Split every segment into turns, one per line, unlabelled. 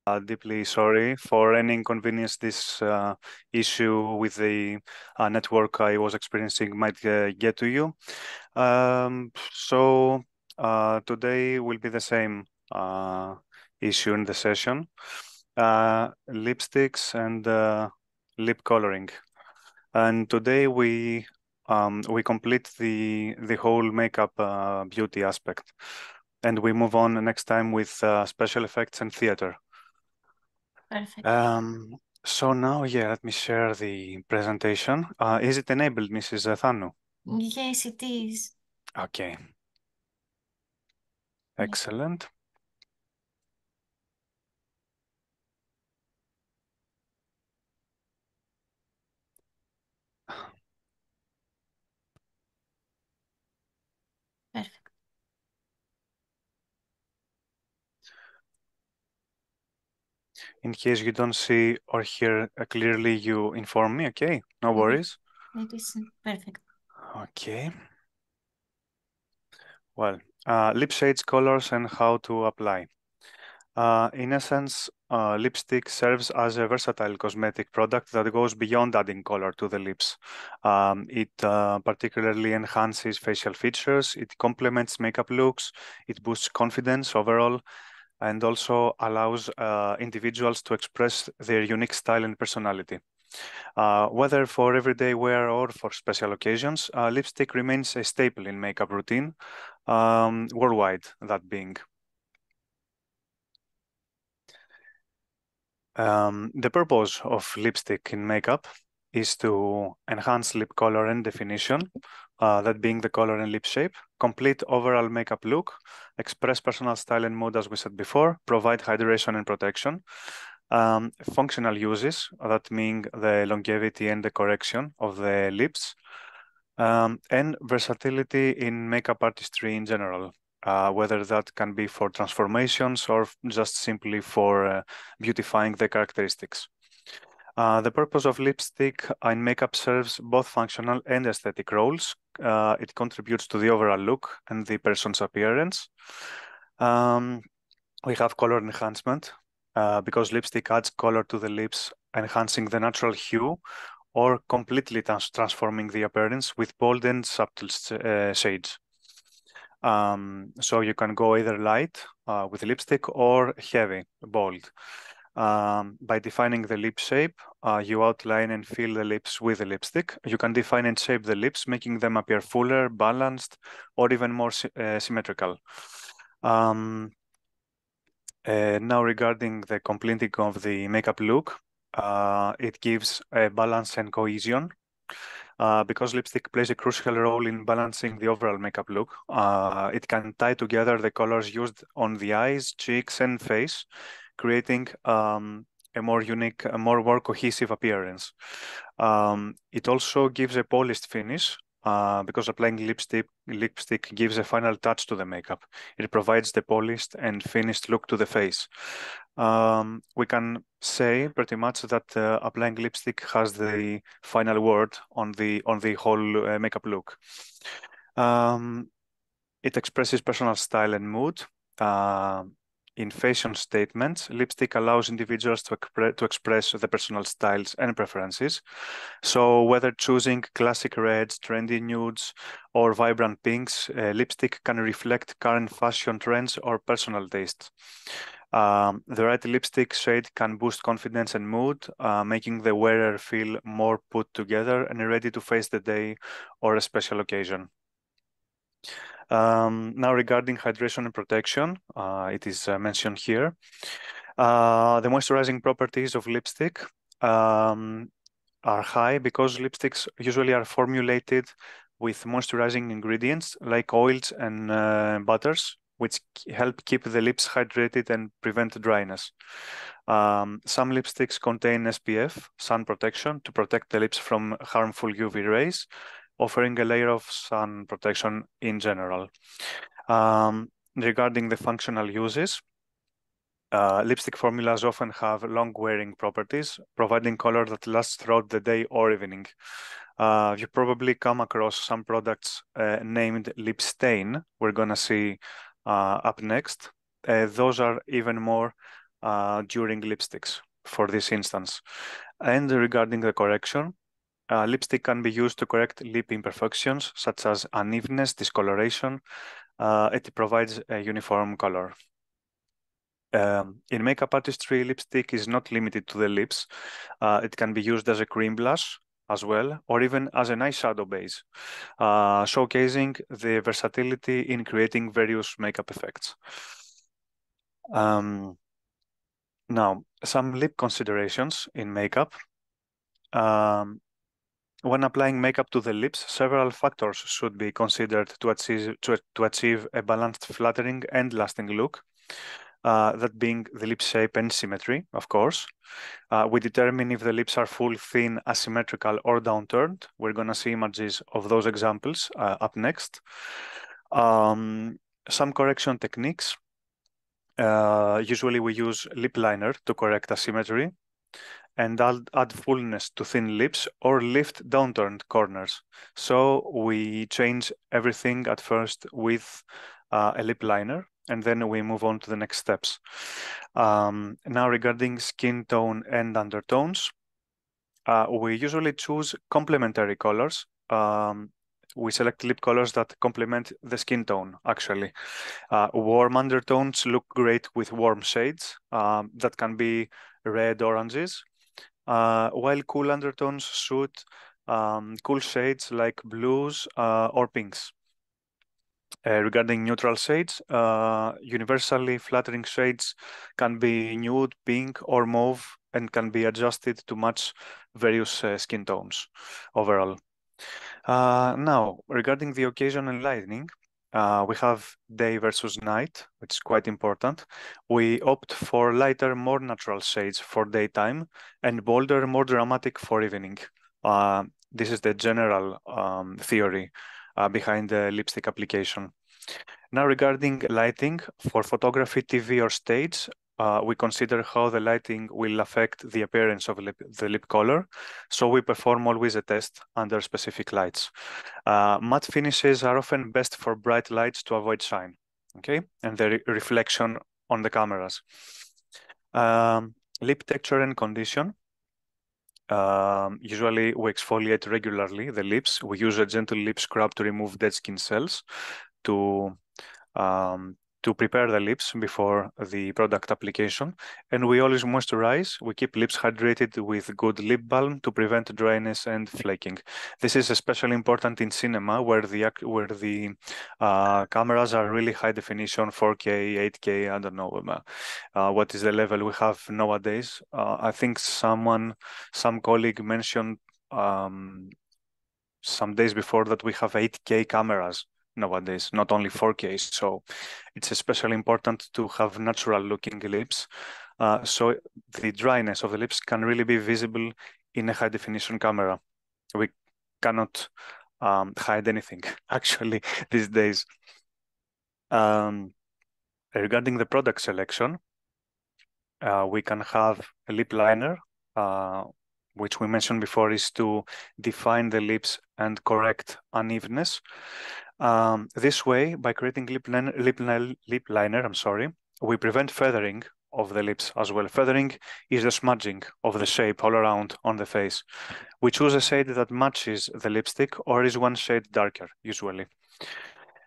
Deeply sorry for any inconvenience this issue with the network I was experiencing might get to you. Today will be the same issue in the session, lipsticks and lip coloring. And today we complete the whole makeup beauty aspect, and we move on next time with special effects and theater.
Perfect.
So now, let me share the presentation. Is it enabled, Mrs. Thanu?
Yes, it is.
Okay,
Yeah.
excellent.
Perfect.
In case you don't see or hear clearly, you inform me, okay? No worries.
It is perfect.
Okay. Well, lip shades, colors, and how to apply. In essence, lipstick serves as a versatile cosmetic product that goes beyond adding color to the lips. It particularly enhances facial features, it complements makeup looks, it boosts confidence overall, and also allows individuals to express their unique style and personality. Whether for everyday wear or for special occasions, lipstick remains a staple in makeup routine, worldwide, that being. The purpose of lipstick in makeup is to enhance lip color and definition, that being the color and lip shape, complete overall makeup look, express personal style and mood as we said before, provide hydration and protection, functional uses, that mean the longevity and the correction of the lips, and versatility in makeup artistry in general. Whether that can be for transformations or just simply for beautifying the characteristics. The purpose of lipstick in makeup serves both functional and aesthetic roles. It contributes to the overall look and the person's appearance. We have color enhancement because lipstick adds color to the lips, enhancing the natural hue or completely transforming the appearance with bold and subtle shades. So you can go either light with lipstick or heavy, bold. By defining the lip shape, you outline and fill the lips with the lipstick. You can define and shape the lips, making them appear fuller, balanced, or even more symmetrical. Now regarding the completing of the makeup look, it gives a balance and cohesion. Because lipstick plays a crucial role in balancing the overall makeup look. It can tie together the colors used on the eyes, cheeks, and face, creating a more unique, a more cohesive appearance. It also gives a polished finish because applying lipstick gives a final touch to the makeup. It provides the polished and finished look to the face. We can say pretty much that applying lipstick has the final word on the whole makeup look. It expresses personal style and mood. In fashion statements, lipstick allows individuals to express the personal styles and preferences. So whether choosing classic reds, trendy nudes, or vibrant pinks, lipstick can reflect current fashion trends or personal tastes. The right lipstick shade can boost confidence and mood, making the wearer feel more put together and ready to face the day or a special occasion. Now regarding hydration and protection, it is mentioned here. The moisturizing properties of lipstick are high because lipsticks usually are formulated with moisturizing ingredients like oils and butters, which help keep the lips hydrated and prevent dryness. Some lipsticks contain SPF, sun protection, to protect the lips from harmful UV rays, offering a layer of sun protection in general. Regarding the functional uses, lipstick formulas often have long-wearing properties, providing color that lasts throughout the day or evening. You probably come across some products named lip stain. We're gonna see up next. Those are even more during lipsticks for this instance. And regarding the correction, lipstick can be used to correct lip imperfections such as unevenness, discoloration. It provides a uniform color. In makeup artistry, lipstick is not limited to the lips. It can be used as a cream blush as well, or even as an eyeshadow base, showcasing the versatility in creating various makeup effects. Now, some lip considerations in makeup. When applying makeup to the lips, several factors should be considered to achieve a balanced, flattering, and lasting look. That being the lip shape and symmetry, of course. We determine if the lips are full, thin, asymmetrical, or downturned. We're going to see images of those examples up next. Some correction techniques. Usually we use lip liner to correct asymmetry and add fullness to thin lips or lift downturned corners. So we change everything at first with a lip liner, and then we move on to the next steps. Now regarding skin tone and undertones, we usually choose complementary colors. We select lip colors that complement the skin tone, actually. Warm undertones look great with warm shades that can be red oranges, while cool undertones suit cool shades like blues or pinks. Regarding neutral shades, universally flattering shades can be nude, pink, or mauve and can be adjusted to match various skin tones overall. Now, regarding the occasion and lighting, we have day versus night, which is quite important. We opt for lighter, more natural shades for daytime and bolder, more dramatic for evening. This is the general theory behind the lipstick application. Now, regarding lighting, for photography, TV, or stage, we consider how the lighting will affect the appearance of the lip color. So we perform always a test under specific lights. Matte finishes are often best for bright lights to avoid shine, okay? And the reflection on the cameras. Lip texture and condition. Usually we exfoliate regularly the lips. We use a gentle lip scrub to remove dead skin cells to prepare the lips before the product application. And we always moisturize. We keep lips hydrated with good lip balm to prevent dryness and flaking. This is especially important in cinema where the cameras are really high definition, 4K, 8K, I don't know what is the level we have nowadays. I think some colleague mentioned some days before that we have 8K cameras nowadays, not only 4K. So it's especially important to have natural looking lips. So the dryness of the lips can really be visible in a high definition camera. We cannot hide anything actually these days. Regarding the product selection, we can have a lip liner, which we mentioned before is to define the lips and correct unevenness. This way, by creating lip liner, we prevent feathering of the lips as well. Feathering is the smudging of the shape all around on the face. We choose a shade that matches the lipstick or is one shade darker, usually.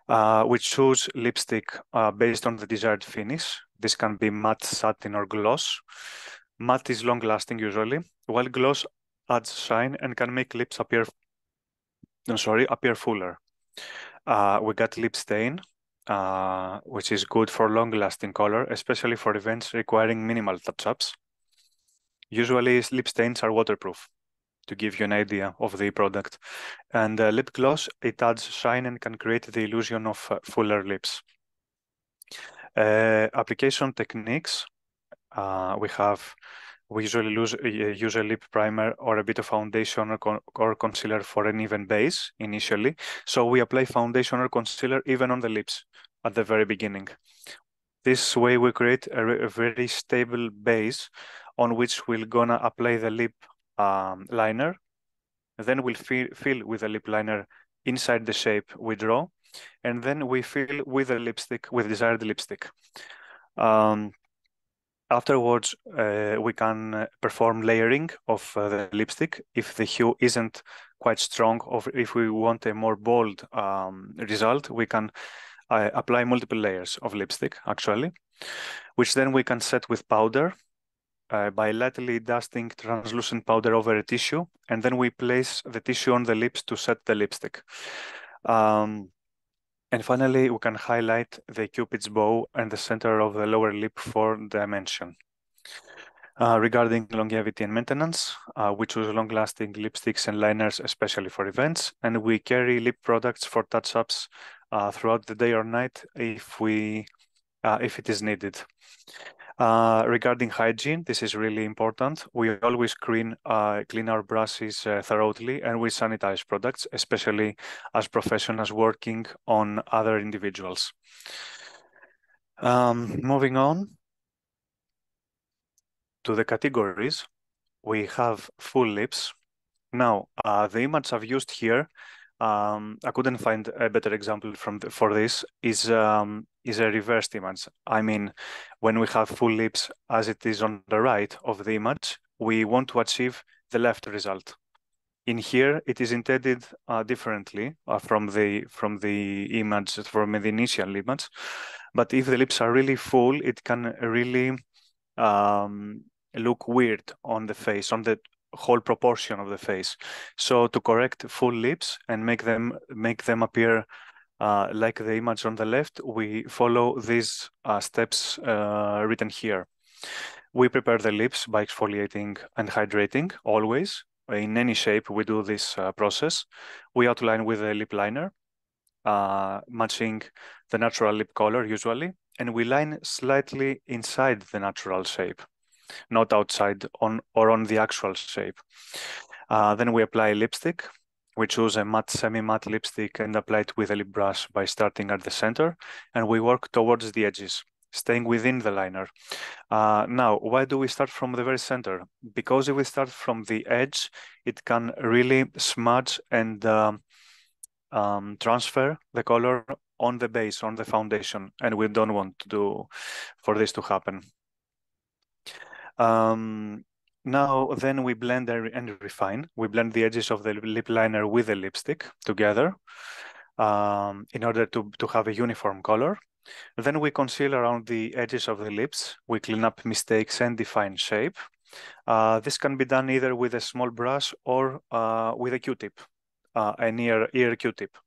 We choose lipstick based on the desired finish. This can be matte, satin, or gloss. Matte is long-lasting usually, while gloss adds shine and can make lips appear fuller. We got lip stain, which is good for long-lasting color, especially for events requiring minimal touch-ups. Usually, lip stains are waterproof, to give you an idea of the product. And lip gloss, it adds shine and can create the illusion of fuller lips. Application techniques, we usually use a lip primer or a bit of foundation or concealer for an even base initially. So we apply foundation or concealer even on the lips at the very beginning. This way we create a very stable base on which we're gonna apply the lip liner. Then we'll fill with the lip liner inside the shape we draw, and then we fill with the lipstick, with desired lipstick. Afterwards, we can perform layering of the lipstick if the hue isn't quite strong, or if we want a more bold result, we can apply multiple layers of lipstick, actually, which then we can set with powder by lightly dusting translucent powder over a tissue, and then we place the tissue on the lips to set the lipstick. And finally, we can highlight the Cupid's bow and the center of the lower lip for dimension. Regarding longevity and maintenance, we choose long-lasting lipsticks and liners, especially for events, and we carry lip products for touch-ups throughout the day or night if it is needed. Regarding hygiene, this is really important. We always clean our brushes thoroughly, and we sanitize products, especially as professionals working on other individuals. Moving on to the categories, we have full lips. Now, the image I've used here, I couldn't find a better example for this, is a reversed image. I mean, when we have full lips as it is on the right of the image, we want to achieve the left result. In here, it is intended differently from the image, from the initial image. But if the lips are really full, it can really look weird on the face, on the whole proportion of the face. So to correct full lips and make them appear like the image on the left, we follow these steps written here. We prepare the lips by exfoliating and hydrating always. In any shape, we do this process. We outline with a lip liner, matching the natural lip color usually, and we line slightly inside the natural shape, not outside on the actual shape. Then we apply lipstick. We choose a matte, semi-matte lipstick and apply it with a lip brush by starting at the center, and we work towards the edges, staying within the liner. Now, why do we start from the very center? Because if we start from the edge, it can really smudge and transfer the color on the base, on the foundation, and we don't want for this to happen. Now, then we blend and refine. We blend the edges of the lip liner with the lipstick together in order to have a uniform color. Then we conceal around the edges of the lips. We clean up mistakes and define shape. This can be done either with a small brush or with a Q-tip, an ear Q-tip.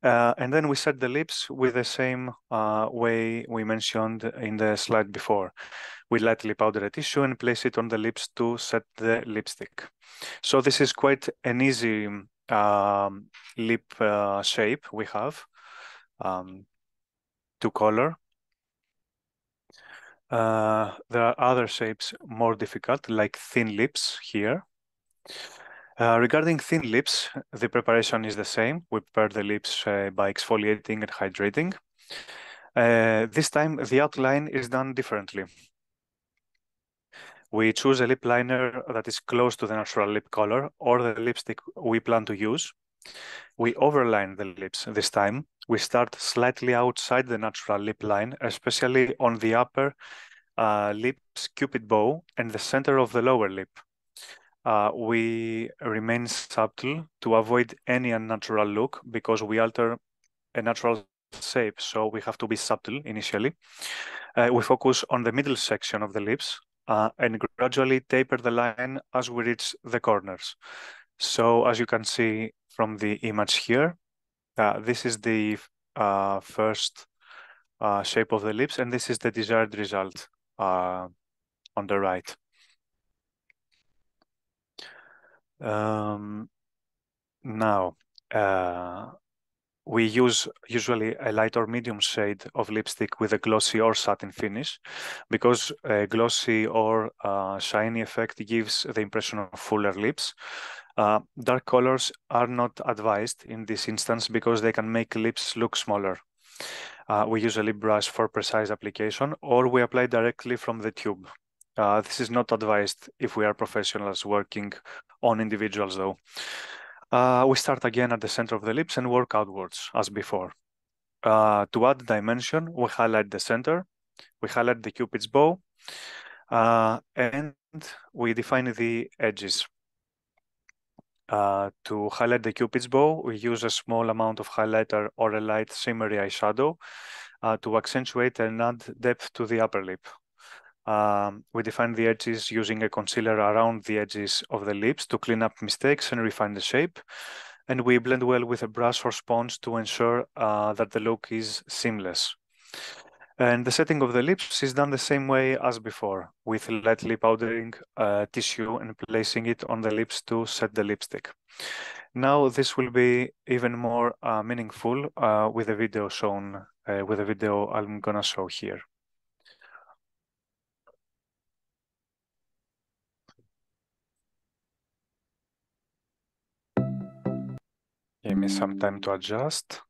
And then we set the lips with the same way we mentioned in the slide before. We lightly powder a tissue and place it on the lips to set the lipstick. So this is quite an easy lip shape we have to color. There are other shapes more difficult, like thin lips here. Regarding thin lips, the preparation is the same. We prepare the lips by exfoliating and hydrating. This time, the outline is done differently. We choose a lip liner that is close to the natural lip color or the lipstick we plan to use. We overline the lips this time. We start slightly outside the natural lip line, especially on the upper lip's cupid bow and the center of the lower lip. We remain subtle to avoid any unnatural look because we alter a natural shape, so we have to be subtle initially. We focus on the middle section of the lips and gradually taper the line as we reach the corners. So as you can see from the image here, this is the first shape of the lips, and this is the desired result on the right. Now, we use usually a light or medium shade of lipstick with a glossy or satin finish because a glossy or shiny effect gives the impression of fuller lips. Dark colors are not advised in this instance because they can make lips look smaller. We usually brush for precise application or we apply directly from the tube. This is not advised if we are professionals working on individuals though. We start again at the center of the lips and work outwards as before. To add dimension, we highlight the center, we highlight the Cupid's bow, And we define the edges. To highlight the Cupid's bow, we use a small amount of highlighter or a light shimmery eyeshadow to accentuate and add depth to the upper lip. We define the edges using a concealer around the edges of the lips to clean up mistakes and refine the shape. And we blend well with a brush or sponge to ensure that the look is seamless. And the setting of the lips is done the same way as before, with lightly powdering tissue and placing it on the lips to set the lipstick. Now this will be even more meaningful with a video shown, with a video I'm gonna show here. Give me some time to adjust.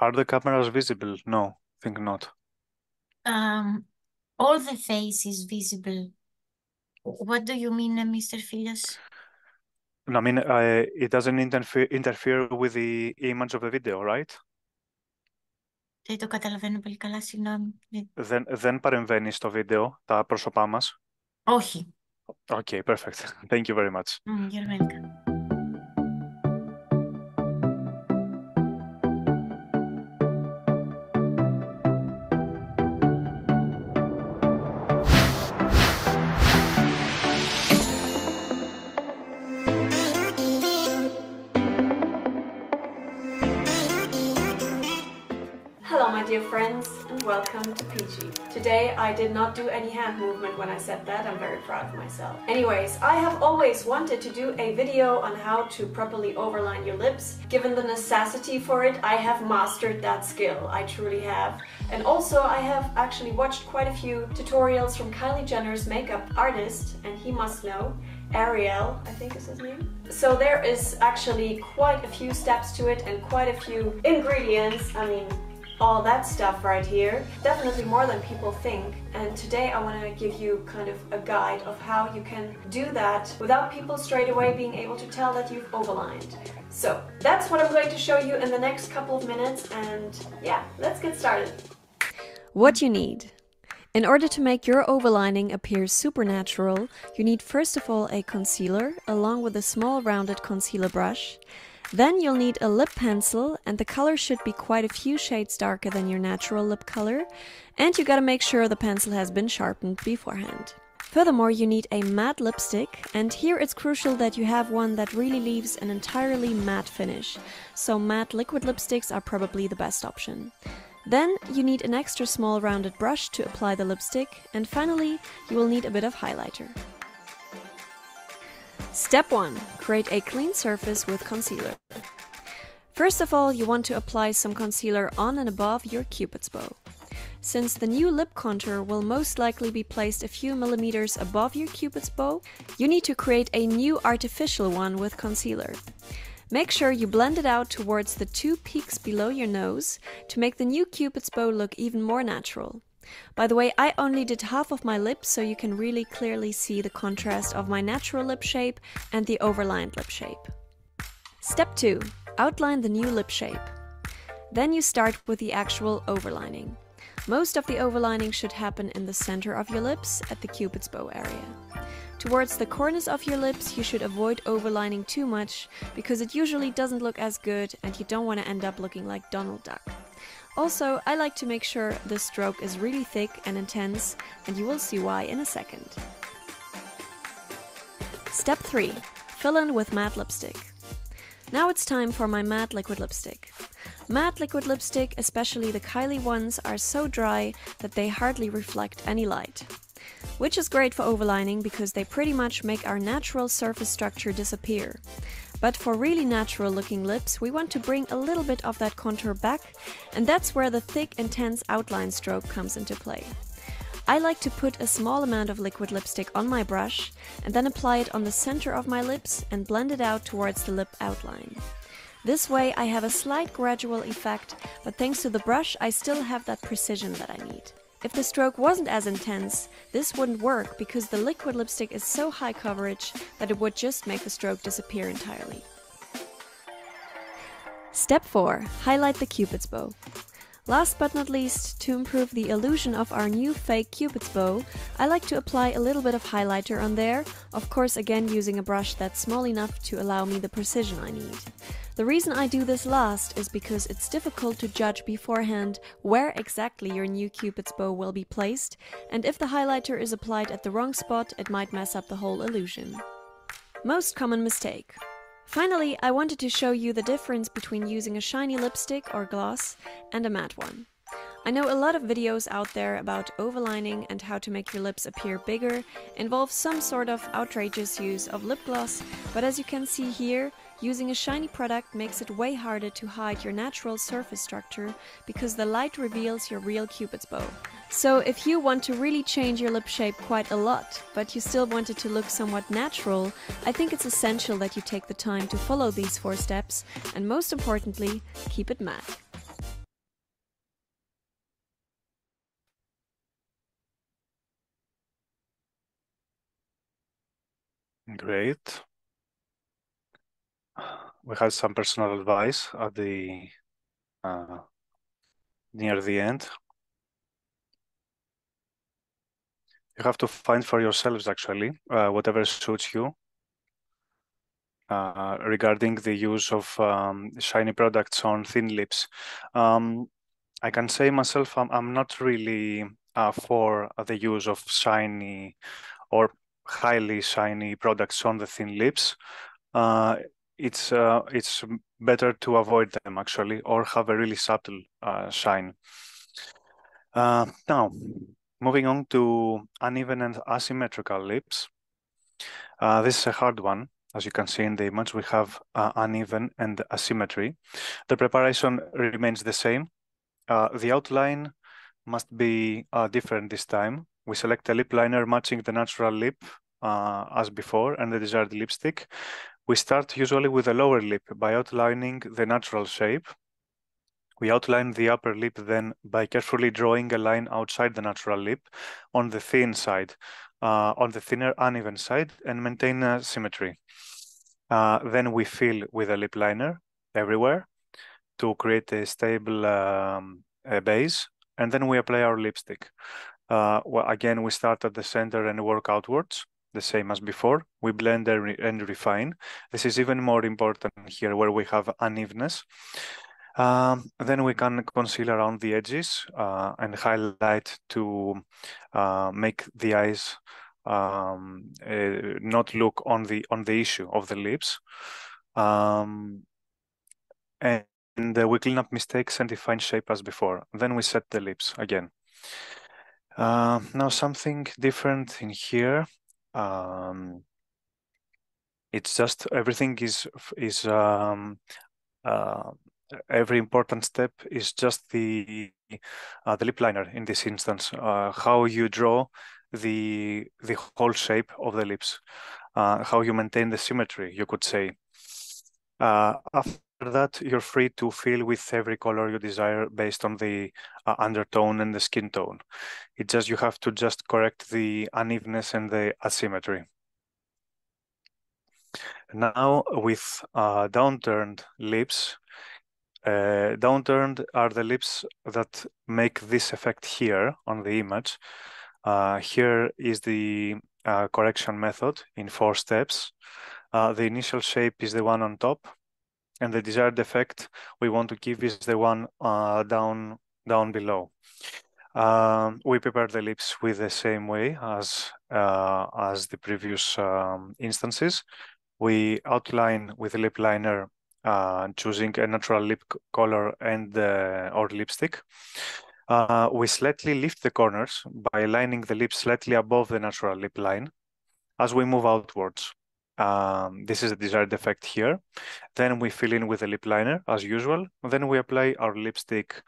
Are the cameras visible? No, think not.
All the face is visible. What do you mean, Mr. Filios?
No, I mean, it doesn't interfere with the image of the video, right?
Δεν το καταλαβαίνω πολύ καλά, συγγνώμη.
Δεν παρεμβαίνει στο βίντεο τα πρόσωπά μας.
Όχι.
Okay, perfect. Thank you very much.
You're welcome.
Hello my dear friends and welcome to PG. Today I did not do any hand movement when I said that, I'm very proud of myself. Anyways, I have always wanted to do a video on how to properly overline your lips. Given the necessity for it, I have mastered that skill, I truly have. And also I have actually watched quite a few tutorials from Kylie Jenner's makeup artist, and he must know, Ariel, I think is his name. So there is actually quite a few steps to it and quite a few ingredients, I mean, all that stuff right here. Definitely more than people think. And today I want to give you kind of a guide of how you can do that without people straight away being able to tell that you've overlined. So that's what I'm going to show you in the next couple of minutes, and yeah, let's get started.
What you need. In order to make your overlining appear supernatural, you need first of all a concealer along with a small rounded concealer brush. Then you'll need a lip pencil, and the color should be quite a few shades darker than your natural lip color, and you gotta make sure the pencil has been sharpened beforehand. Furthermore, you need a matte lipstick, and here it's crucial that you have one that really leaves an entirely matte finish, so matte liquid lipsticks are probably the best option. Then you need an extra small rounded brush to apply the lipstick, and finally you will need a bit of highlighter. Step 1. Create a clean surface with concealer. First of all, you want to apply some concealer on and above your Cupid's bow. Since the new lip contour will most likely be placed a few millimeters above your Cupid's bow, you need to create a new artificial one with concealer. Make sure you blend it out towards the two peaks below your nose to make the new Cupid's bow look even more natural. By the way, I only did half of my lips, so you can really clearly see the contrast of my natural lip shape and the overlined lip shape. Step 2. Outline the new lip shape. Then you start with the actual overlining. Most of the overlining should happen in the center of your lips at the Cupid's bow area. Towards the corners of your lips, you should avoid overlining too much because it usually doesn't look as good and you don't want to end up looking like Donald Duck. Also, I like to make sure the stroke is really thick and intense, and you will see why in a second. Step 3. Fill in with matte lipstick. Now it's time for my matte liquid lipstick. Matte liquid lipstick, especially the Kylie ones, are so dry that they hardly reflect any light. Which is great for overlining because they pretty much make our natural surface structure disappear. But for really natural looking lips, we want to bring a little bit of that contour back, and that's where the thick, intense outline stroke comes into play. I like to put a small amount of liquid lipstick on my brush and then apply it on the center of my lips and blend it out towards the lip outline. This way I have a slight gradual effect, but thanks to the brush I still have that precision that I need. If the stroke wasn't as intense, this wouldn't work because the liquid lipstick is so high coverage that it would just make the stroke disappear entirely. Step 4. Highlight the Cupid's bow. Last but not least, to improve the illusion of our new fake Cupid's bow, I like to apply a little bit of highlighter on there, of course again using a brush that's small enough to allow me the precision I need. The reason I do this last is because it's difficult to judge beforehand where exactly your new Cupid's bow will be placed, and if the highlighter is applied at the wrong spot, it might mess up the whole illusion. Most common mistake. Finally, I wanted to show you the difference between using a shiny lipstick or gloss and a matte one. I know a lot of videos out there about overlining and how to make your lips appear bigger involve some sort of outrageous use of lip gloss, but as you can see here, using a shiny product makes it way harder to hide your natural surface structure because the light reveals your real Cupid's bow. So if you want to really change your lip shape quite a lot, but you still want it to look somewhat natural, I think it's essential that you take the time to follow these 4 steps and most importantly, keep it matte.
Great. We had some personal advice at the near the end. You have to find for yourselves actually whatever suits you regarding the use of shiny products on thin lips. I can say myself I'm not really for the use of shiny or highly shiny products on the thin lips. It's better to avoid them actually, or have a really subtle shine. Now, moving on to uneven and asymmetrical lips. This is a hard one. As you can see in the image, we have uneven and asymmetry. The preparation remains the same. The outline must be different this time. We select a lip liner matching the natural lip as before and the desired lipstick. We start usually with the lower lip by outlining the natural shape. We outline the upper lip then by carefully drawing a line outside the natural lip on the thin side, on the thinner uneven side, and maintain symmetry. Then we fill with a lip liner everywhere to create a stable base, and then we apply our lipstick. Well, again, we start at the center and work outwards, the same as before. We blend and refine. This is even more important here where we have unevenness. Then we can conceal around the edges and highlight to make the eyes not look on the issue of the lips. And we clean up mistakes and define shape as before. Then we set the lips again. Now something different in here. It's just everything is every important step is just the lip liner in this instance. How you draw the whole shape of the lips, how you maintain the symmetry, you could say. After that, you're free to fill with every color you desire based on the undertone and the skin tone. It's just you have to just correct the unevenness and the asymmetry. Now with downturned lips, downturned are the lips that make this effect here on the image. Here is the correction method in 4 steps. The initial shape is the one on top, and the desired effect we want to give is the one down below. We prepare the lips with the same way as the previous instances. We outline with a lip liner, choosing a natural lip color and or lipstick. We slightly lift the corners by lining the lips slightly above the natural lip line as we move outwards. This is the desired effect here. Then we fill in with a lip liner as usual. Then we apply our lipstick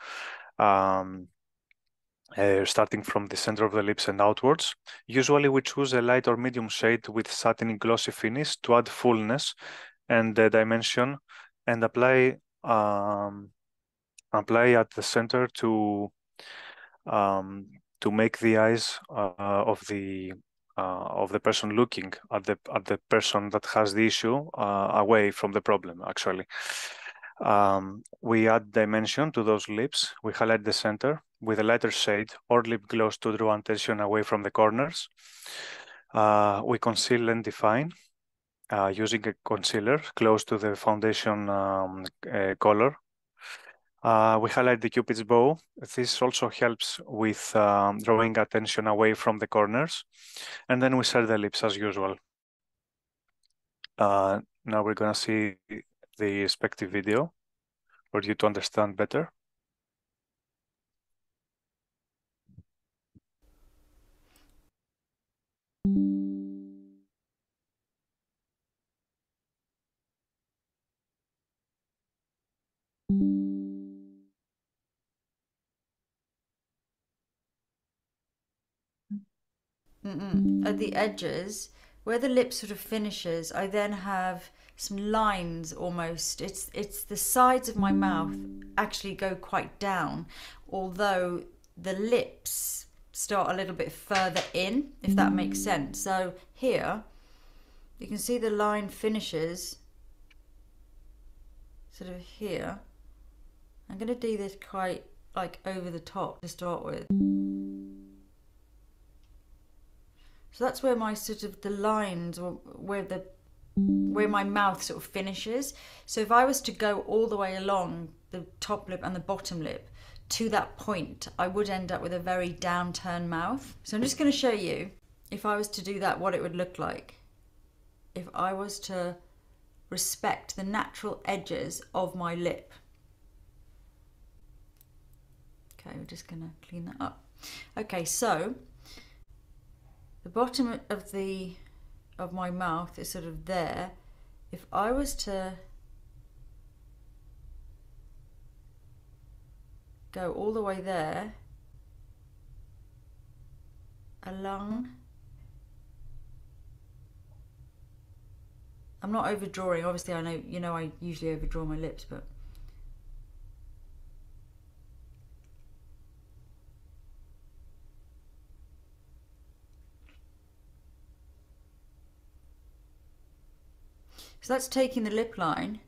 starting from the center of the lips and outwards. Usually we choose a light or medium shade with satin glossy finish to add fullness and dimension, and apply at the center to to make the eyes of the person looking at the person that has the issue away from the problem, actually. We add dimension to those lips. We highlight the center with a lighter shade or lip gloss to draw attention away from the corners. We conceal and define using a concealer close to the foundation color. We highlight the Cupid's bow. This also helps with drawing attention away from the corners. And then we set the lips as usual. Now we're gonna see the respective video for you to understand better.
At the edges, where the lip sort of finishes, I then have some lines almost. It's the sides of my mouth actually go quite down, although the lips start a little bit further in, if that makes sense. So here, you can see the line finishes sort of here. I'm going to do this quite like over the top to start with. So that's where my sort of the lines, or where my mouth sort of finishes. So if I was to go all the way along the top lip and the bottom lip to that point, I would end up with a very downturned mouth. So I'm just going to show you, if I was to do that, what it would look like. If I was to respect the natural edges of my lip. Okay, we're just going to clean that up. Okay, so the bottom of my mouth is sort of there. If I was to go all the way there, along, I'm not overdrawing. Obviously, I know, you know, I usually overdraw my lips, but so that's taking the lip line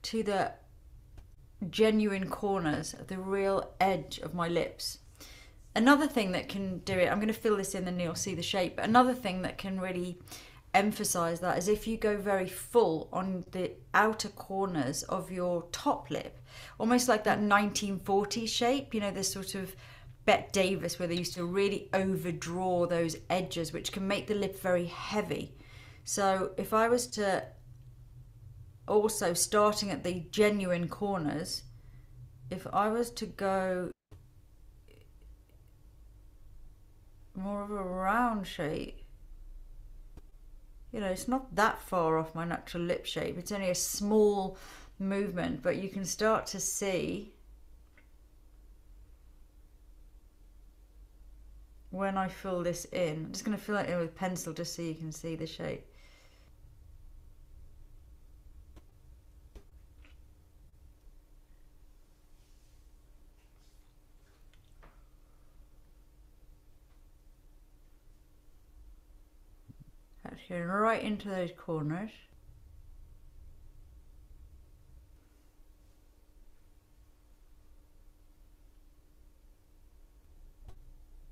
to the genuine corners, the real edge of my lips. Another thing that can do it, I'm going to fill this in and you'll see the shape. Another thing that can really emphasize that is if you go very full on the outer corners of your top lip, almost like that 1940s shape, you know, this sort of Bette Davis where they used to really overdraw those edges, which can make the lip very heavy. So if I was to also, starting at the genuine corners, if I was to go more of a round shape, you know, it's not that far off my natural lip shape. It's only a small movement, but you can start to see when I fill this in. I'm just going to fill it in with pencil just so you can see the shape. That's going right into those corners.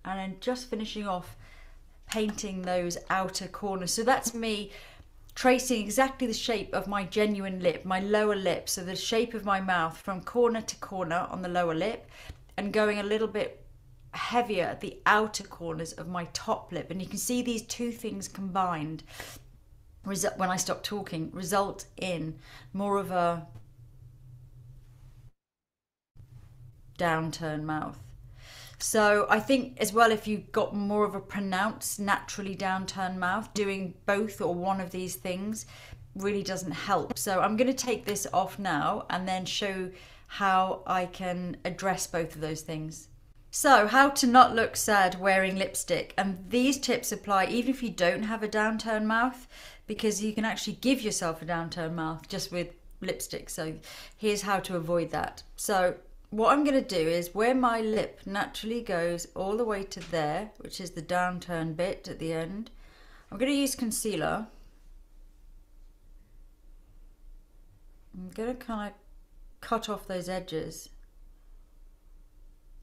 And then just finishing off painting those outer corners. So that's me tracing exactly the shape of my genuine lip, my lower lip. So the shape of my mouth from corner to corner on the lower lip, and going a little bit heavier at the outer corners of my top lip. And you can see these two things combined, when I stop talking, result in more of a downturned mouth. So I think as well, if you've got more of a pronounced, naturally downturned mouth, doing both or one of these things really doesn't help. So I'm going to take this off now and then show how I can address both of those things. So how to not look sad wearing lipstick. And these tips apply even if you don't have a downturned mouth, because you can actually give yourself a downturned mouth just with lipstick. So here's how to avoid that. So what I'm going to do is where my lip naturally goes all the way to there, which is the downturn bit at the end, I'm going to use concealer. I'm going to kind of cut off those edges.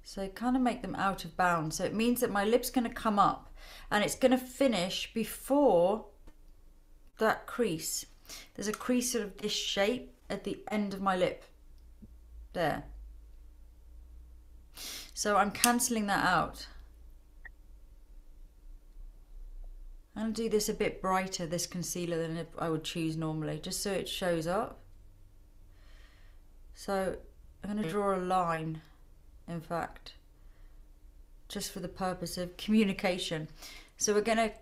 So kind of make them out of bounds. So it means that my lip's going to come up and it's going to finish before that crease. There's a crease sort of this shape at the end of my lip. There. So I'm cancelling that out. I'm going to do this a bit brighter, this concealer, than I would choose normally, just so it shows up. So I'm going to draw a line, in fact, just for the purpose of communication. So we're going to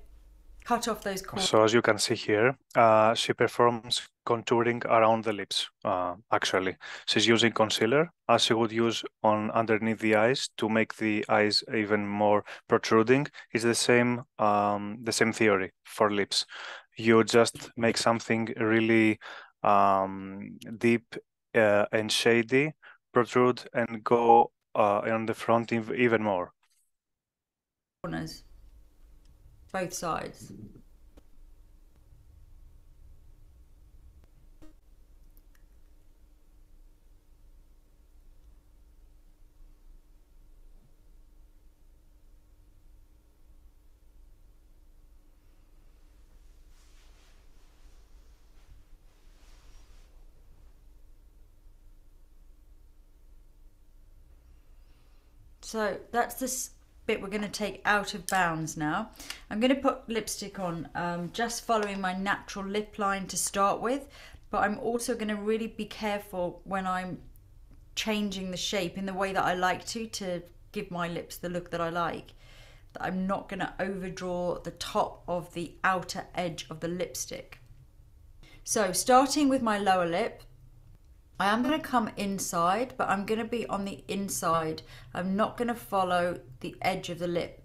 cut off those corners.
So as you can see here, she performs contouring around the lips, actually. She's using concealer as she would use on underneath the eyes to make the eyes even more protruding. It's the same theory for lips. You just make something really deep and shady, protrude and go on the front even more.
Corners, both sides. So that's this bit we're going to take out of bounds now. I'm going to put lipstick on just following my natural lip line to start with, but I'm also going to really be careful when I'm changing the shape in the way that I like to give my lips the look that I like, that I'm not going to overdraw the top of the outer edge of the lipstick. So starting with my lower lip, I am going to come inside, but I'm going to be on the inside. I'm not going to follow the edge of the lip.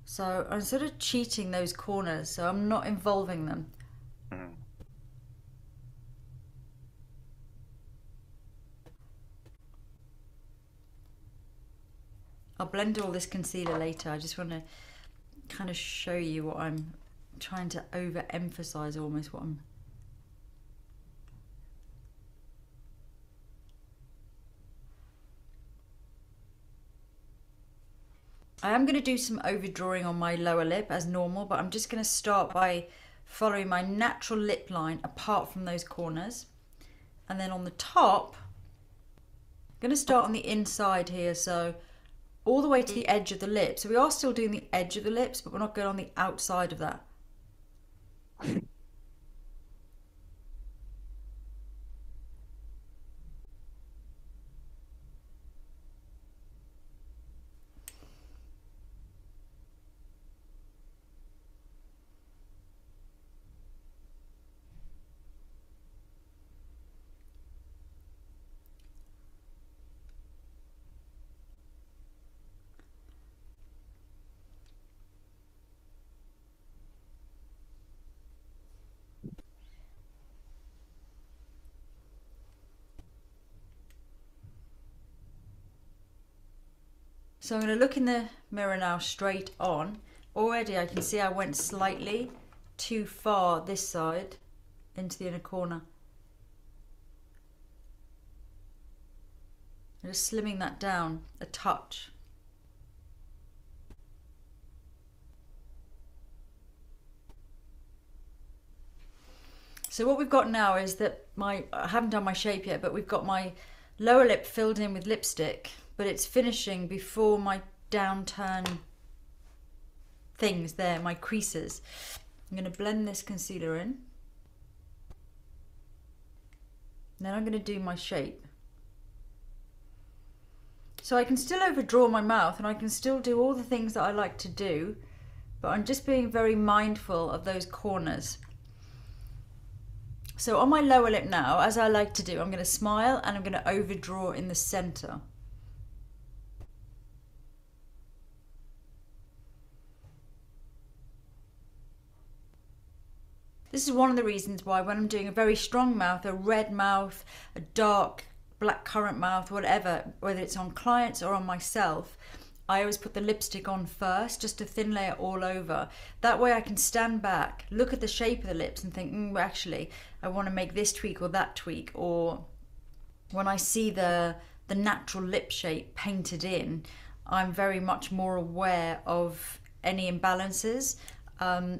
So I'm sort of cheating those corners, so I'm not involving them. I'll blend all this concealer later. I just want to kind of show you what I'm trying to overemphasize, almost what I'm... I am going to do some overdrawing on my lower lip as normal, but I'm just going to start by following my natural lip line apart from those corners. And then on the top, I'm going to start on the inside here, so all the way to the edge of the lip. So we are still doing the edge of the lips, but we're not going on the outside of that. So I'm going to look in the mirror now straight on. Already I can see I went slightly too far this side into the inner corner. I'm just slimming that down a touch. So what we've got now is that I haven't done my shape yet, but we've got my lower lip filled in with lipstick, but it's finishing before my downturn things there, my creases. I'm going to blend this concealer in. Then I'm going to do my shape. So I can still overdraw my mouth and I can still do all the things that I like to do, but I'm just being very mindful of those corners. So on my lower lip now, as I like to do, I'm going to smile and I'm going to overdraw in the center. This is one of the reasons why when I'm doing a very strong mouth, a red mouth, a dark black currant mouth, whatever, whether it's on clients or on myself, I always put the lipstick on first, just a thin layer all over. That way I can stand back, look at the shape of the lips and think, actually, I want to make this tweak or that tweak. Or when I see the natural lip shape painted in, I'm very much more aware of any imbalances.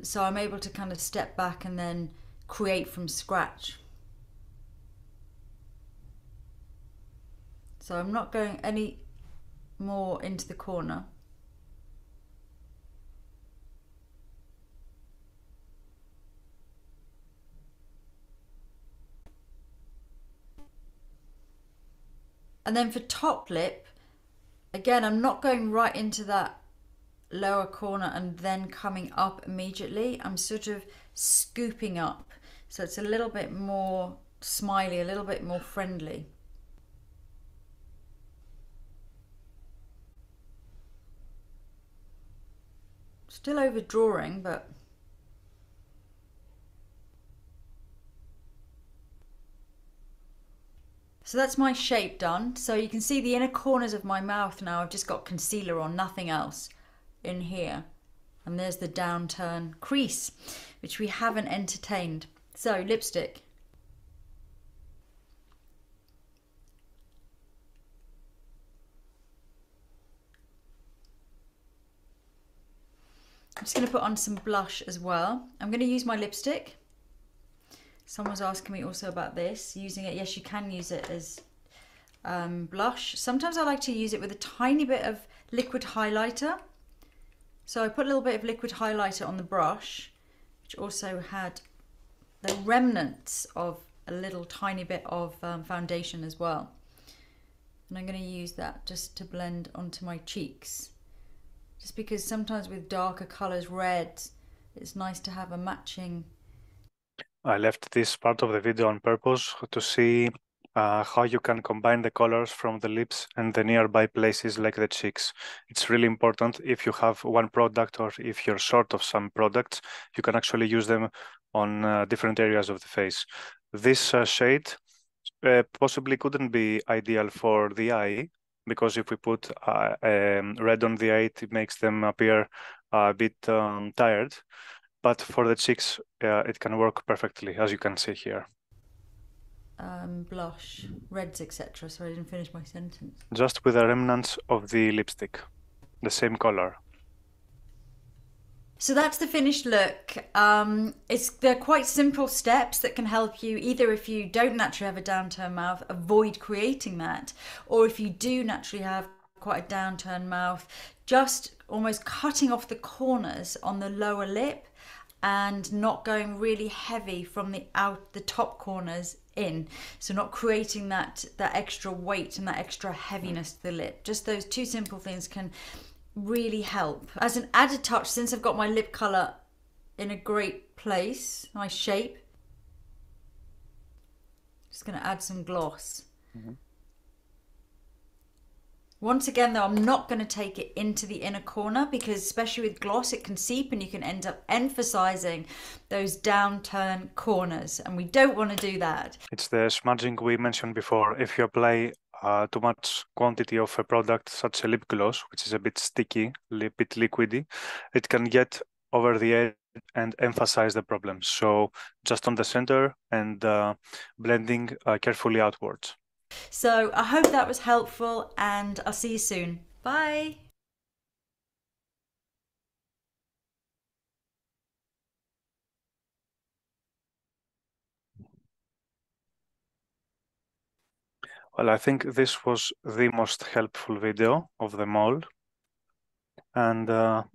So I'm able to kind of step back and then create from scratch. So I'm not going any more into the corner. And then for top lip, again, I'm not going right into that lower corner and then coming up immediately. I'm sort of scooping up. So it's a little bit more smiley, a little bit more friendly. Still overdrawing, but so that's my shape done. So you can see the inner corners of my mouth now. I've just got concealer on, nothing else in here. And there's the downturn crease, which we haven't entertained. So lipstick. I'm just going to put on some blush as well. I'm going to use my lipstick. Someone's asking me also about this, using it. Yes, you can use it as blush. Sometimes I like to use it with a tiny bit of liquid highlighter. So I put a little bit of liquid highlighter on the brush, which also had the remnants of a little tiny bit of foundation as well. And I'm going to use that just to blend onto my cheeks. Just because sometimes with darker colours, red, it's nice to have a matching.
I left this part of the video on purpose to see how you can combine the colors from the lips and the nearby places like the cheeks. It's really important if you have one product or if you're short of some products, you can actually use them on different areas of the face. This shade possibly couldn't be ideal for the eye, because if we put red on the eye, it makes them appear a bit tired. But for the cheeks, it can work perfectly, as you can see here.
Blush, reds, etc. Sorry, I didn't finish my sentence.
Just with the remnants of the lipstick, the same color.
So that's the finished look. They're quite simple steps that can help you, either if you don't naturally have a downturned mouth, avoid creating that, or if you do naturally have quite a downturned mouth, just almost cutting off the corners on the lower lip and not going really heavy from the top corners in. So not creating that extra weight and that extra heaviness to the lip. Just those two simple things can really help. As an added touch, since I've got my lip colour in a great place, nice shape, just going to add some gloss.
Mm-hmm.
Once again though, I'm not going to take it into the inner corner, because especially with gloss it can seep and you can end up emphasizing those downturn corners, and we don't want to do that.
It's the smudging we mentioned before. If you apply too much quantity of a product, such as a lip gloss, which is a bit sticky, a bit liquidy, it can get over the edge and emphasize the problem. So just on the center and blending carefully outwards.
So I hope that was helpful, and I'll see you soon. Bye.
Well, I think this was the most helpful video of them all. And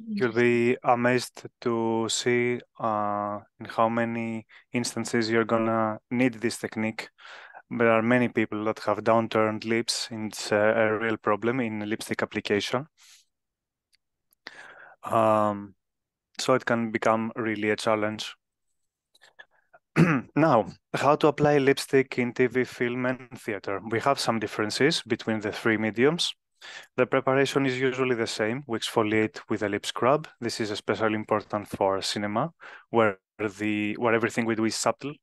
you'll be amazed to see in how many instances you're gonna need this technique. There are many people that have downturned lips, and it's a real problem in lipstick application. So it can become really a challenge. Now, how to apply lipstick in TV, film, and theater. We have some differences between the three mediums. The preparation is usually the same. We exfoliate with a lip scrub. This is especially important for cinema, where where everything we do is subtle.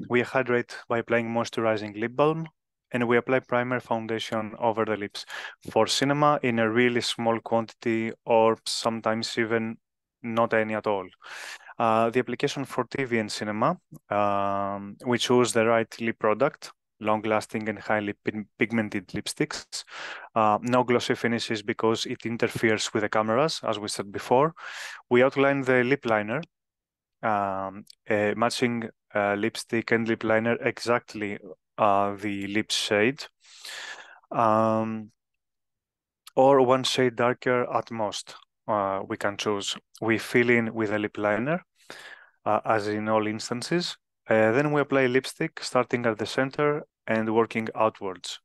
We hydrate by applying moisturizing lip balm, and we apply primer foundation over the lips. For cinema, in a really small quantity, or sometimes even not any at all. The application for TV and cinema, we choose the right lip product, long-lasting and highly pigmented lipsticks. No glossy finishes because it interferes with the cameras, as we said before. We outline the lip liner, matching lipstick and lip liner exactly the lip shade. Or one shade darker at most, we can choose. We fill in with a lip liner, as in all instances. Then we apply lipstick, starting at the center and working outwards.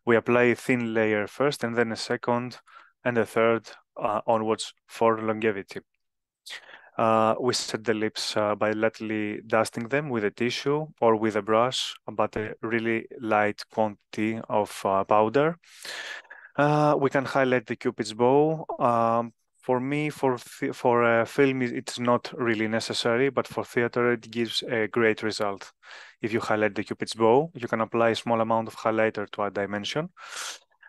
We apply a thin layer first, and then a second and a third onwards for longevity. We set the lips by lightly dusting them with a tissue or with a brush, but a really light quantity of powder. We can highlight the Cupid's bow. For me, for film, it's not really necessary, but for theater, it gives a great result. If you highlight the Cupid's bow, you can apply a small amount of highlighter to add dimension.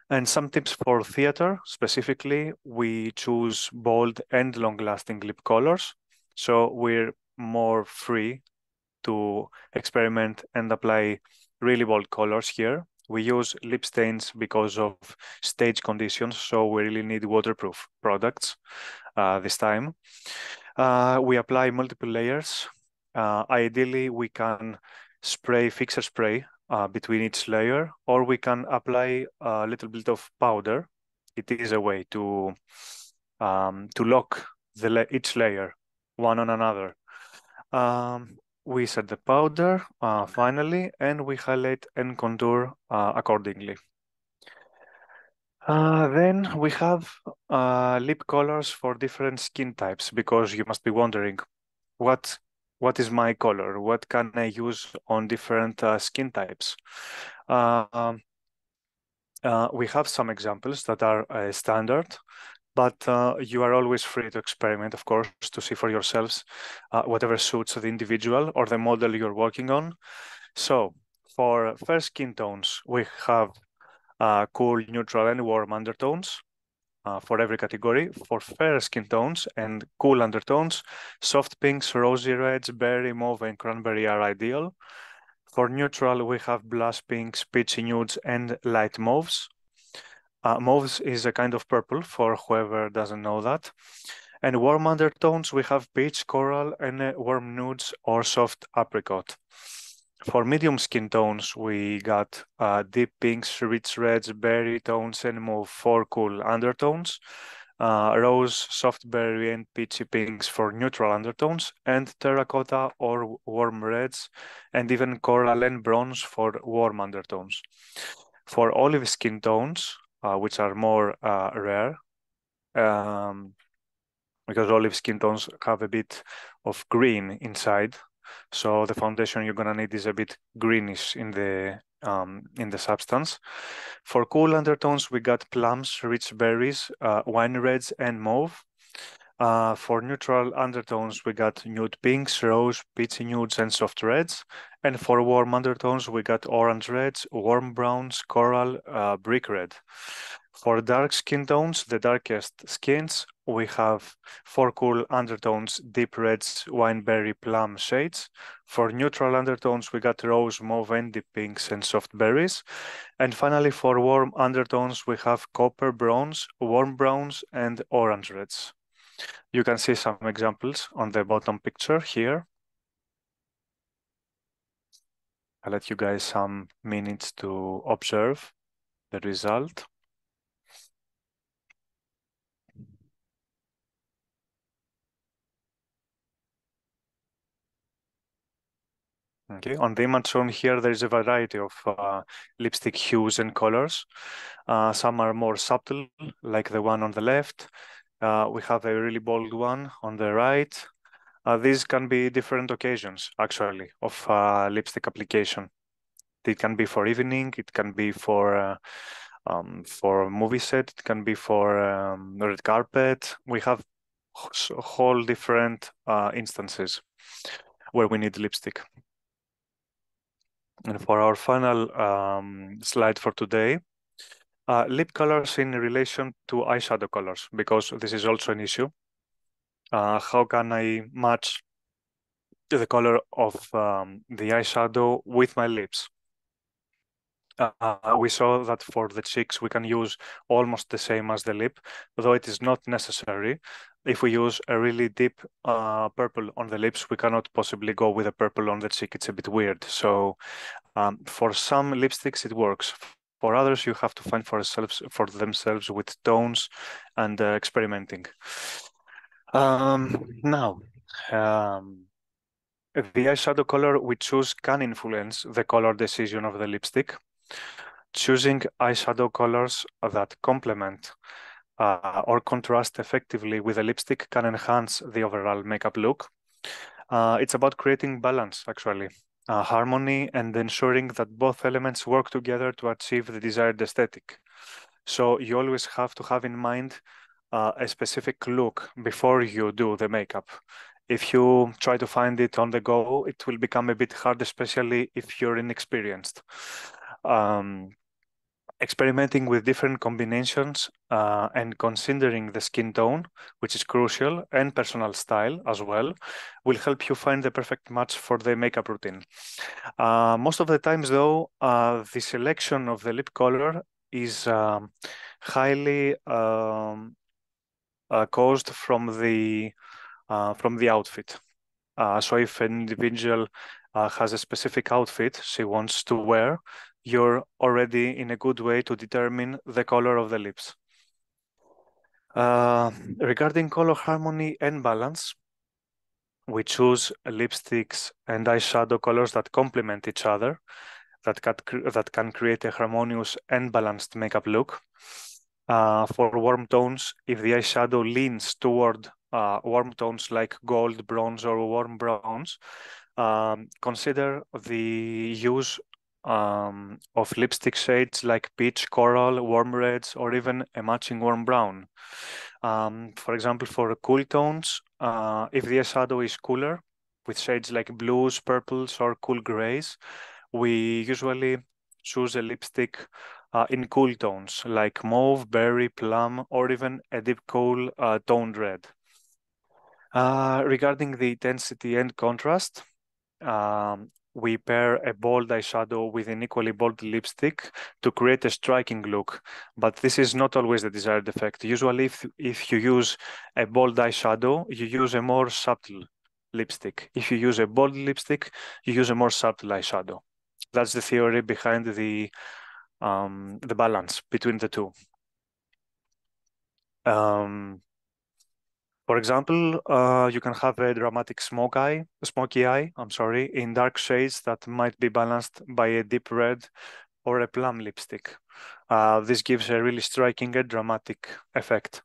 And some tips for theater, specifically, we choose bold and long-lasting lip colors. So we're more free to experiment and apply really bold colors here. We use lip stains because of stage conditions, so we really need waterproof products this time. We apply multiple layers. Ideally, we can spray fixer spray between each layer, or we can apply a little bit of powder. It is a way to lock each layer one on another. We set the powder finally, and we highlight and contour accordingly. Then we have lip colors for different skin types, because you must be wondering, what is my color? What can I use on different skin types? We have some examples that are standard, but you are always free to experiment, of course, to see for yourselves whatever suits the individual or the model you're working on. So for fair skin tones, we have cool, neutral, and warm undertones for every category. For fair skin tones and cool undertones, soft pinks, rosy reds, berry, mauve, and cranberry are ideal. For neutral, we have blush pinks, peachy nudes, and light mauves. Mauves is a kind of purple for whoever doesn't know that. And warm undertones, we have peach, coral, and warm nudes or soft apricot. For medium skin tones, we got deep pinks, rich reds, berry tones, and mauve for cool undertones. Rose, soft berry, and peachy pinks for neutral undertones, and terracotta or warm reds, and even coral and bronze for warm undertones. For olive skin tones, which are more rare, because olive skin tones have a bit of green inside. So the foundation you're gonna need is a bit greenish in the substance. For cool undertones, we got plums, rich berries, wine reds, and mauve. For neutral undertones, we got nude pinks, rose, peachy nudes, and soft reds. And for warm undertones, we got orange reds, warm browns, coral, brick red. For dark skin tones, the darkest skins, we have for cool undertones, deep reds, wineberry, plum shades. For neutral undertones, we got rose, mauve, and deep pinks and soft berries. And finally, for warm undertones, we have copper browns, warm browns, and orange reds. You can see some examples on the bottom picture here. I'll let you guys some minutes to observe the result. Okay, on the image shown here, there is a variety of lipstick hues and colors. Some are more subtle, like the one on the left. We have a really bold one on the right. These can be different occasions, actually, of lipstick application. It can be for evening, it can be for a movie set, it can be for red carpet. We have whole different instances where we need lipstick. And for our final slide for today, lip colors in relation to eyeshadow colors, because this is also an issue. How can I match the color of the eyeshadow with my lips? We saw that for the cheeks we can use almost the same as the lip, though it is not necessary. If we use a really deep purple on the lips, we cannot possibly go with a purple on the cheek. It's a bit weird. So for some lipsticks it works. For others, you have to find for themselves with tones and experimenting. Now, the eyeshadow color we choose can influence the color decision of the lipstick. Choosing eyeshadow colors that complement or contrast effectively with a lipstick can enhance the overall makeup look. It's about creating balance, actually, harmony, and ensuring that both elements work together to achieve the desired aesthetic. So you always have to have in mind a specific look before you do the makeup. If you try to find it on the go, it will become a bit hard, especially if you're inexperienced. Experimenting with different combinations and considering the skin tone, which is crucial, and personal style as well, will help you find the perfect match for the makeup routine. Most of the times, though, the selection of the lip color is highly caused from the outfit. So if an individual has a specific outfit she wants to wear, you're already in a good way to determine the color of the lips. Regarding color harmony and balance, we choose lipsticks and eyeshadow colors that complement each other, that can create a harmonious and balanced makeup look. For warm tones, if the eyeshadow leans toward warm tones like gold, bronze, or warm browns, consider the use of lipstick shades like peach, coral, warm reds, or even a matching warm brown. For example, for cool tones, if the eyeshadow is cooler, with shades like blues, purples, or cool grays, we usually choose a lipstick in cool tones like mauve, berry, plum, or even a deep cool toned red. Regarding the intensity and contrast, we pair a bold eyeshadow with an equally bold lipstick to create a striking look, but this is not always the desired effect. Usually, if you use a bold eyeshadow, you use a more subtle lipstick. If you use a bold lipstick, you use a more subtle eyeshadow. That's the theory behind the balance between the two. For example, you can have a dramatic smoky eye, in dark shades that might be balanced by a deep red or a plum lipstick. This gives a really striking and dramatic effect.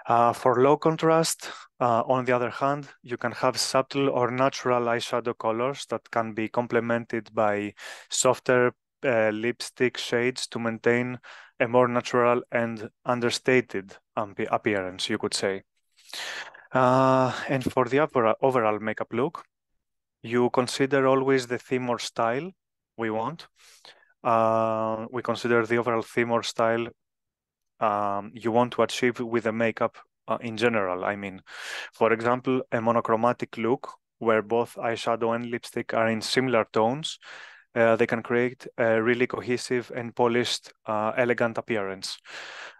For low contrast, on the other hand, you can have subtle or natural eyeshadow colors that can be complemented by softer lipstick shades to maintain a more natural and understated appearance, you could say. And for the overall makeup look, you consider always the theme or style we want. We consider the overall theme or style you want to achieve with the makeup in general. I mean, for example, a monochromatic look where both eyeshadow and lipstick are in similar tones, they can create a really cohesive and polished, elegant appearance.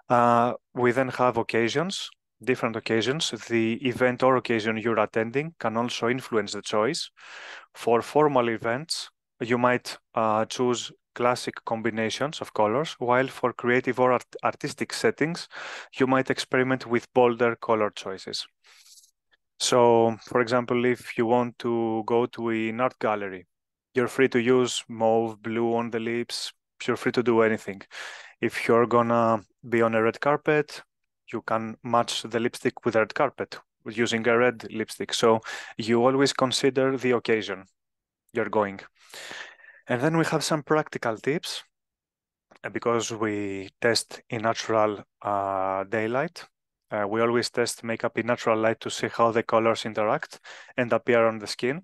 We then have different occasions. The event or occasion you're attending can also influence the choice. For formal events, you might choose classic combinations of colors, while for creative or artistic settings, you might experiment with bolder color choices. So, for example, if you want to go to an art gallery, you're free to use mauve, blue on the lips. You're free to do anything. If you're gonna be on a red carpet, you can match the lipstick with the red carpet using a red lipstick. So you always consider the occasion you're going. And then we have some practical tips because we test in natural daylight. We always test makeup in natural light to see how the colors interact and appear on the skin.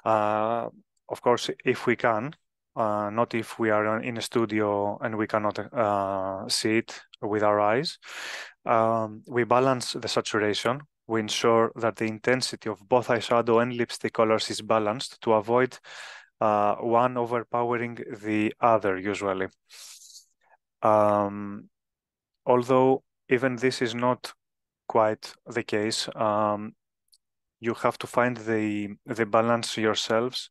Of course, if we can, not if we are in a studio and we cannot see it with our eyes. We balance the saturation. We ensure that the intensity of both eyeshadow and lipstick colors is balanced to avoid one overpowering the other usually. Although even this is not quite the case, you have to find the balance yourselves,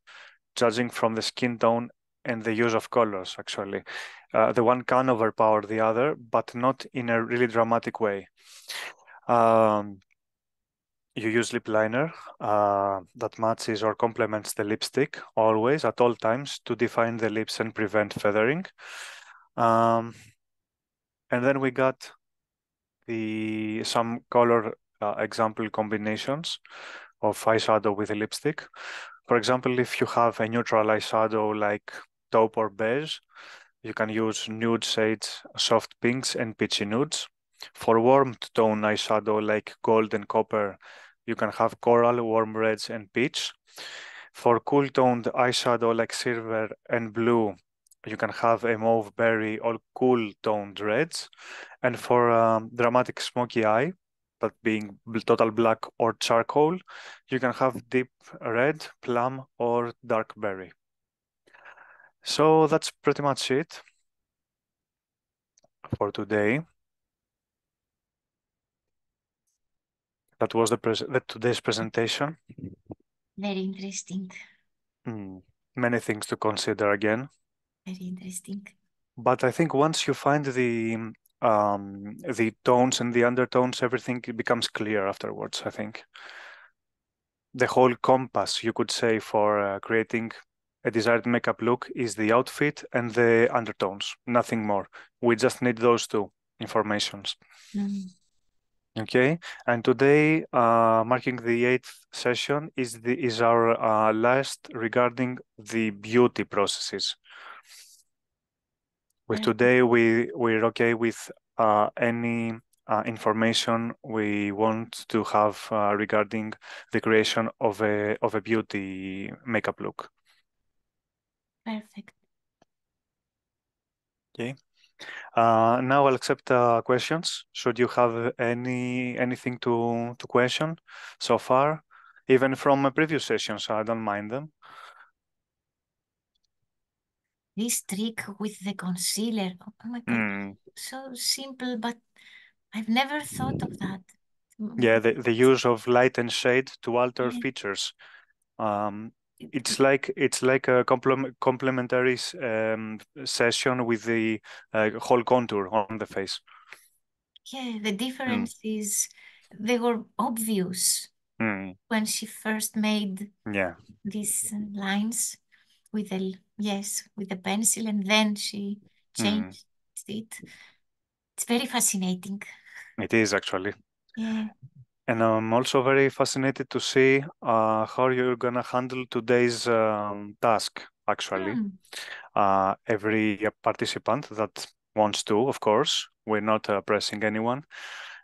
judging from the skin tone and the use of colors, actually. The one can overpower the other, but not in a really dramatic way. You use lip liner that matches or complements the lipstick always at all times to define the lips and prevent feathering. And then we got some color example combinations of eyeshadow with a lipstick. For example, if you have a neutral eyeshadow like taupe or beige, you can use nude shades, soft pinks, and peachy nudes. For warm tone eyeshadow like gold and copper, you can have coral, warm reds, and peach. For cool toned eyeshadow like silver and blue, you can have a mauve berry or cool toned reds. And for dramatic smoky eye, that being total black or charcoal, you can have deep red, plum, or dark berry. So that's pretty much it for today. That was today's presentation.
Very interesting.
Many things to consider again.
Very interesting.
But I think once you find the tones and the undertones, everything becomes clear afterwards, I think. The whole compass, you could say, for creating a desired makeup look is the outfit and the undertones, nothing more. We just need those two informations. Okay, and today, marking the 8th session, is our last regarding the beauty processes. With today, we're okay with any information we want to have regarding the creation of a beauty makeup look.
Perfect.
Okay. Now I'll accept questions. Should you have anything to question so far, even from previous sessions, I don't mind them.
This trick with the concealer, oh my God, so simple, but I've never thought of that.
Yeah, the use of light and shade to alter features. It's like a complementary session with the whole contour on the face.
Yeah, the difference is they were obvious when she first made these lines with the pencil, and then she changed it. It's very fascinating.
It is actually.
Yeah.
And I'm also very fascinated to see how you're gonna handle today's task, actually. Every participant that wants to, of course, we're not pressing anyone.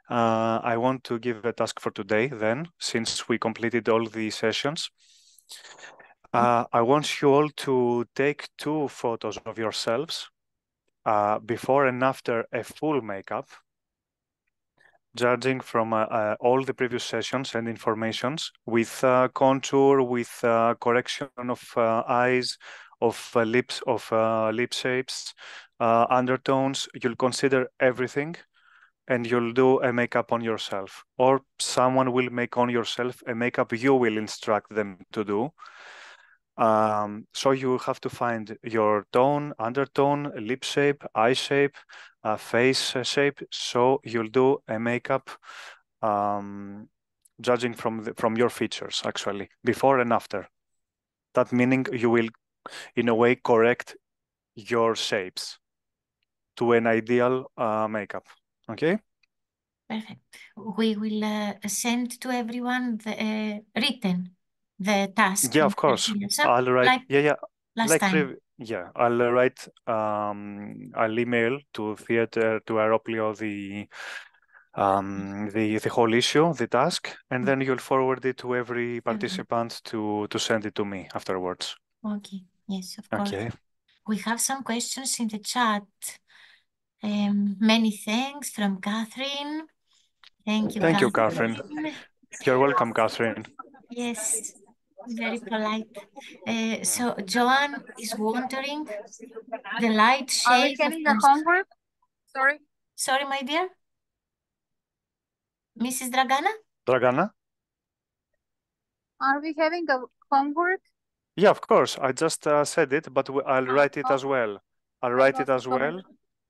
I want to give a task for today then, since we completed all the sessions. I want you all to take 2 photos of yourselves before and after a full makeup, judging from all the previous sessions and informations with contour, with correction of eyes, of lips, of lip shapes, undertones. You'll consider everything and you'll do a makeup on yourself, or someone will make on yourself a makeup you will instruct them to do. So you have to find your tone, undertone, lip shape, eye shape, face shape. So you'll do a makeup judging from your features, actually, before and after. That meaning you will, in a way, correct your shapes to an ideal makeup. Okay?
Perfect. We will send to everyone the the task.
Yeah, of course. I'll write.
Last time.
I'll write. I'll email to Theatre to Aeroplio the whole issue, the task, and then you'll forward it to every participant to send it to me afterwards.
Okay, yes, of course.
Okay.
We have some questions in the chat. Many thanks from Catherine. Thank you,
Thank you,
Catherine.
You're welcome, Catherine.
Yes, very polite. So Joanne is wondering the light shade.
Are we getting the homework? Sorry.
Sorry, my dear. Mrs. Dragana?
Dragana?
Are we having the homework?
Yeah, of course. I just said it, but I'll write it as well. I'll write it as well.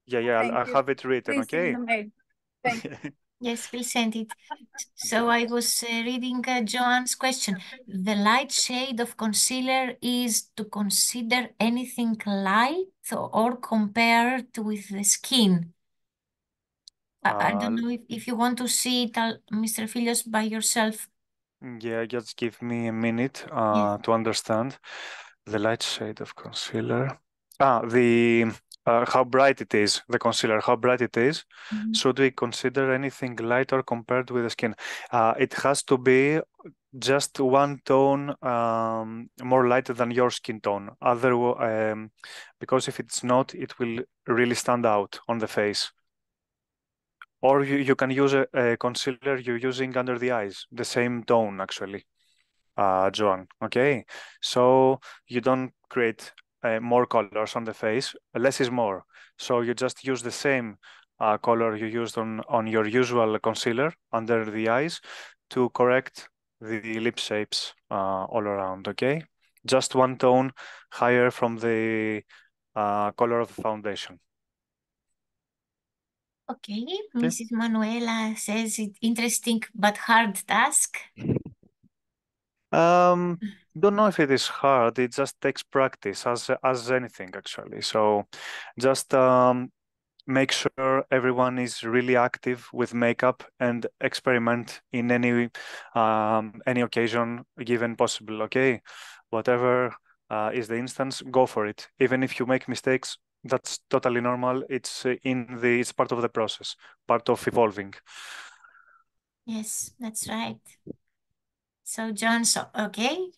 Yeah, I'll have it written,
Please
okay?
send the mail. Thank you.
Yes, we'll send it. So I was reading Joanne's question. The light shade of concealer is to consider anything light or compared with the skin. I don't know if you want to see it, Mr. Filios, by yourself.
Yeah, just give me a minute
Yes.
to understand. The light shade of concealer. How bright it is, the concealer, how bright it is.
Mm-hmm.
Should we consider anything lighter compared with the skin? It has to be just one tone more light than your skin tone. Because if it's not, it will really stand out on the face. Or you can use a concealer you're using under the eyes, the same tone actually, Joan. Okay, so you don't create more colors on the face. Less is more. So you just use the same color you used on your usual concealer under the eyes to correct the lip shapes all around. Okay, just one tone higher from the color of the foundation.
Okay, Mrs. Manuela says it's interesting but hard task.
Don't know if it is hard. It just takes practice, as anything actually. So, just make sure everyone is really active with makeup and experiment in any occasion given possible. Okay, whatever is the instance, go for it. Even if you make mistakes, that's totally normal. It's it's part of the process, part of evolving.
Yes, that's right. So John's okay.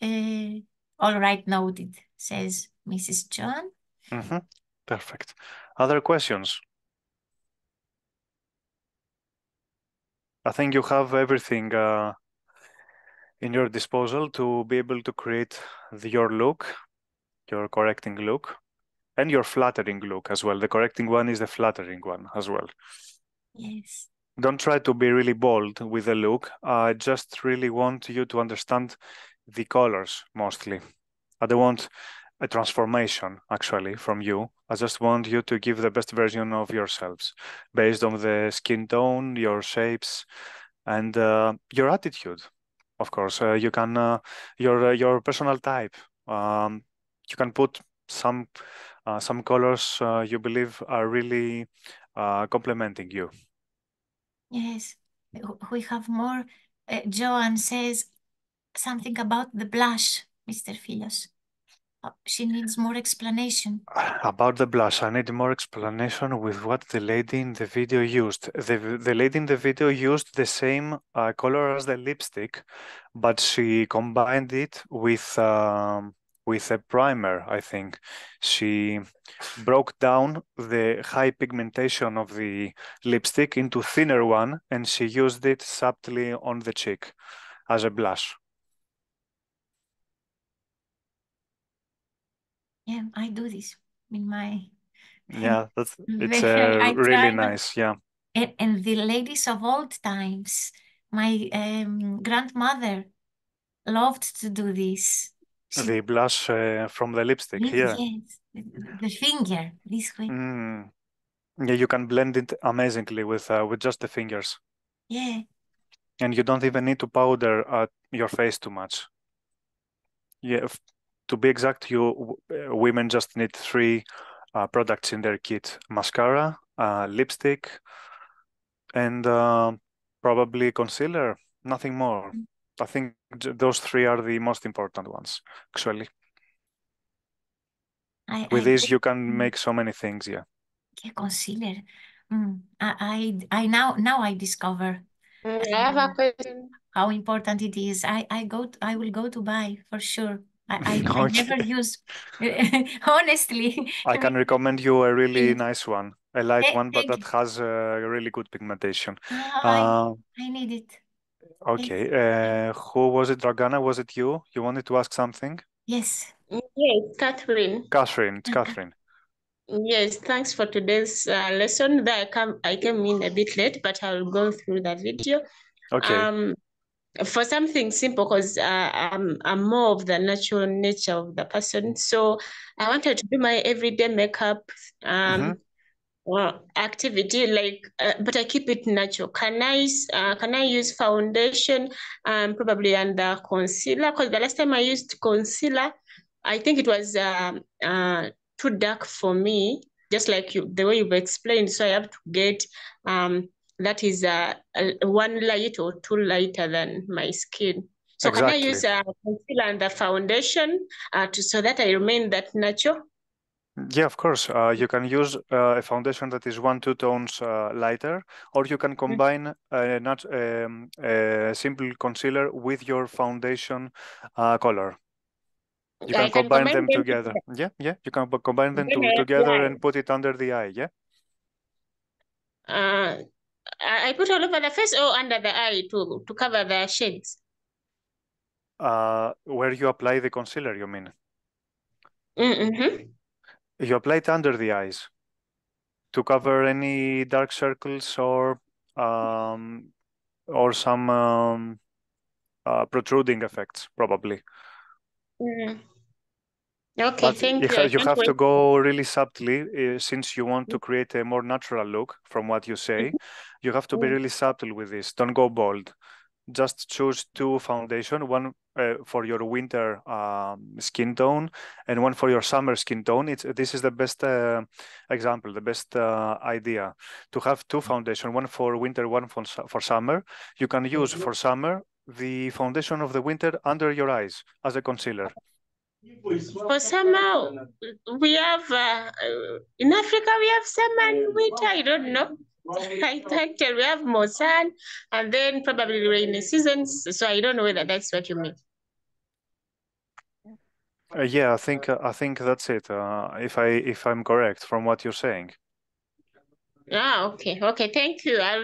All right, noted, says Mrs. John.
Mm-hmm. Perfect. Other questions? I think you have everything in your disposal to be able to create your look, your correcting look, and your flattering look as well. The correcting one is the flattering one as well.
Yes.
Don't try to be really bold with the look. I just really want you to understand the colors mostly. I don't want a transformation actually from you. I just want you to give the best version of yourselves based on the skin tone, your shapes, and your attitude. Of course, you can your personal type. You can put some colors you believe are really complementing you.
Yes, we have more. Joanne says something about the blush, Mr. Filios. She needs more explanation.
About the blush, I need more explanation with what the lady in the video used. The lady in the video used the same color as the lipstick, but she combined it with a primer, I think. She broke down the high pigmentation of the lipstick into thinner one, and she used it subtly on the cheek as a blush.
Yeah, I do this in my.
Yeah, it's really nice. Yeah.
And the ladies of old times, my grandmother loved to do this.
The blush from the lipstick, yeah.
Yes, the finger, this way.
Yeah, you can blend it amazingly with just the fingers.
Yeah.
And you don't even need to powder your face too much. Yeah, to be exact, women just need 3 products in their kit: mascara, lipstick, and probably concealer. Nothing more. I think those 3 are the most important ones, actually. With this, you can make so many things, yeah.
Concealer. I now I discover
I have a question.
how important it is. I will go to buy for sure. I
Okay.
never use, honestly.
I can recommend you a really
Thank-
nice one, a light one, but
thank
that
you.
has really good pigmentation.
I need it.
Okay. Who was it, Dragana? Was it you? You wanted to ask something?
Yes.
Yes, Catherine.
Catherine, it's Catherine.
Yes, thanks for today's lesson. That I came in a bit late, but I'll go through the video.
Okay.
For something simple, because I'm more of the natural nature of the person. So I wanted to do my everyday makeup activity, like, but I keep it natural. Can I use foundation, probably under concealer? Because the last time I used concealer, I think it was too dark for me, just like the way you've explained. So I have to get that is one light or two lighter than my skin. So
Exactly.
Can I use concealer and the foundation so that I remain that natural?
Yeah, of course. You can use a foundation that is 1-2 tones lighter, or you can combine not a simple concealer with your foundation color. You can combine them together. Yeah, you can combine them together and put it under the eye. Yeah.
I put all over the face or under the eye to cover the shades.
Where you apply the concealer, you mean?
Mm-hmm.
You apply it under the eyes to cover any dark circles or some protruding effects, probably.
Mm. Okay,
But
thank you.
you have to go really subtly, since you want to create a more natural look from what you say. You have to be really subtle with this. Don't go bold. Just choose two foundation, one for your winter skin tone and one for your summer skin tone. This is the best example, the best idea to have two foundation, one for winter, one for summer. You can use for summer the foundation of the winter under your eyes as a concealer.
For summer, we have in Africa we have summer and winter. I don't know. I can't tell. We have more sun and then probably rainy seasons. So I don't know whether that's what you mean.
Yeah, I think that's it. If I'm correct from what you're saying.
Okay. Thank you. I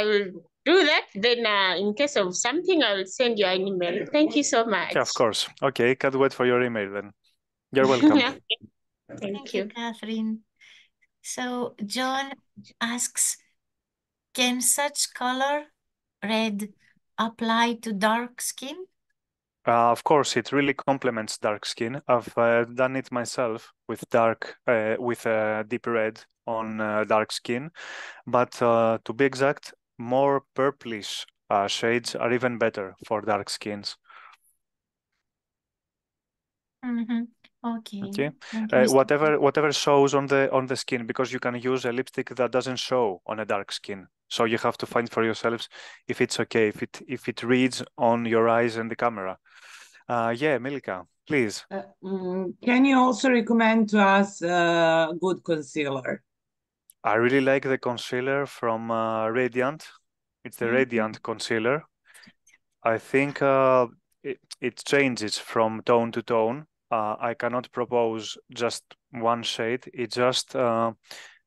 will do that. Then, in case of something, I will send you an email. Thank you so much.
Yeah, of course. Okay, can't wait for your email then. You're welcome.
Thank you,
Catherine. So John asks, can such color, red, apply to dark skin?
Of course, it really complements dark skin. I've done it myself with deep red on dark skin, but to be exact, more purplish shades are even better for dark skins.
Okay.
Whatever shows on the skin, because you can use a lipstick that doesn't show on a dark skin. So you have to find for yourselves if it's okay, if it reads on your eyes and the camera. Yeah, Milka, please.
Can you also recommend to us good concealer?
I really like the concealer from Radiant. It's the Radiant concealer. I think it changes from tone to tone. I cannot propose just one shade. It's just the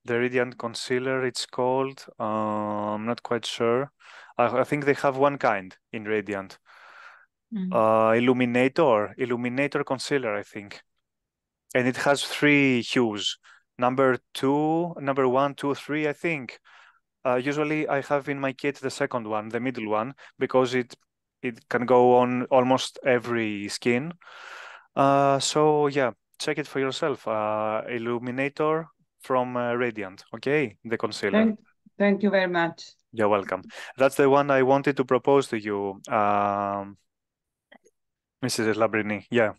Radiant concealer, it's called. I'm not quite sure. I think they have one kind in Radiant. Illuminator concealer, I think. And it has 3 hues. Number 1, 2, 3, I think. Usually I have in my kit the second one, the middle one, because it can go on almost every skin. So yeah, check it for yourself. Illuminator from Radiant. Okay, the concealer.
Thank you very much.
You're welcome. That's the one I wanted to propose to you, Mrs. Labrini. Yeah.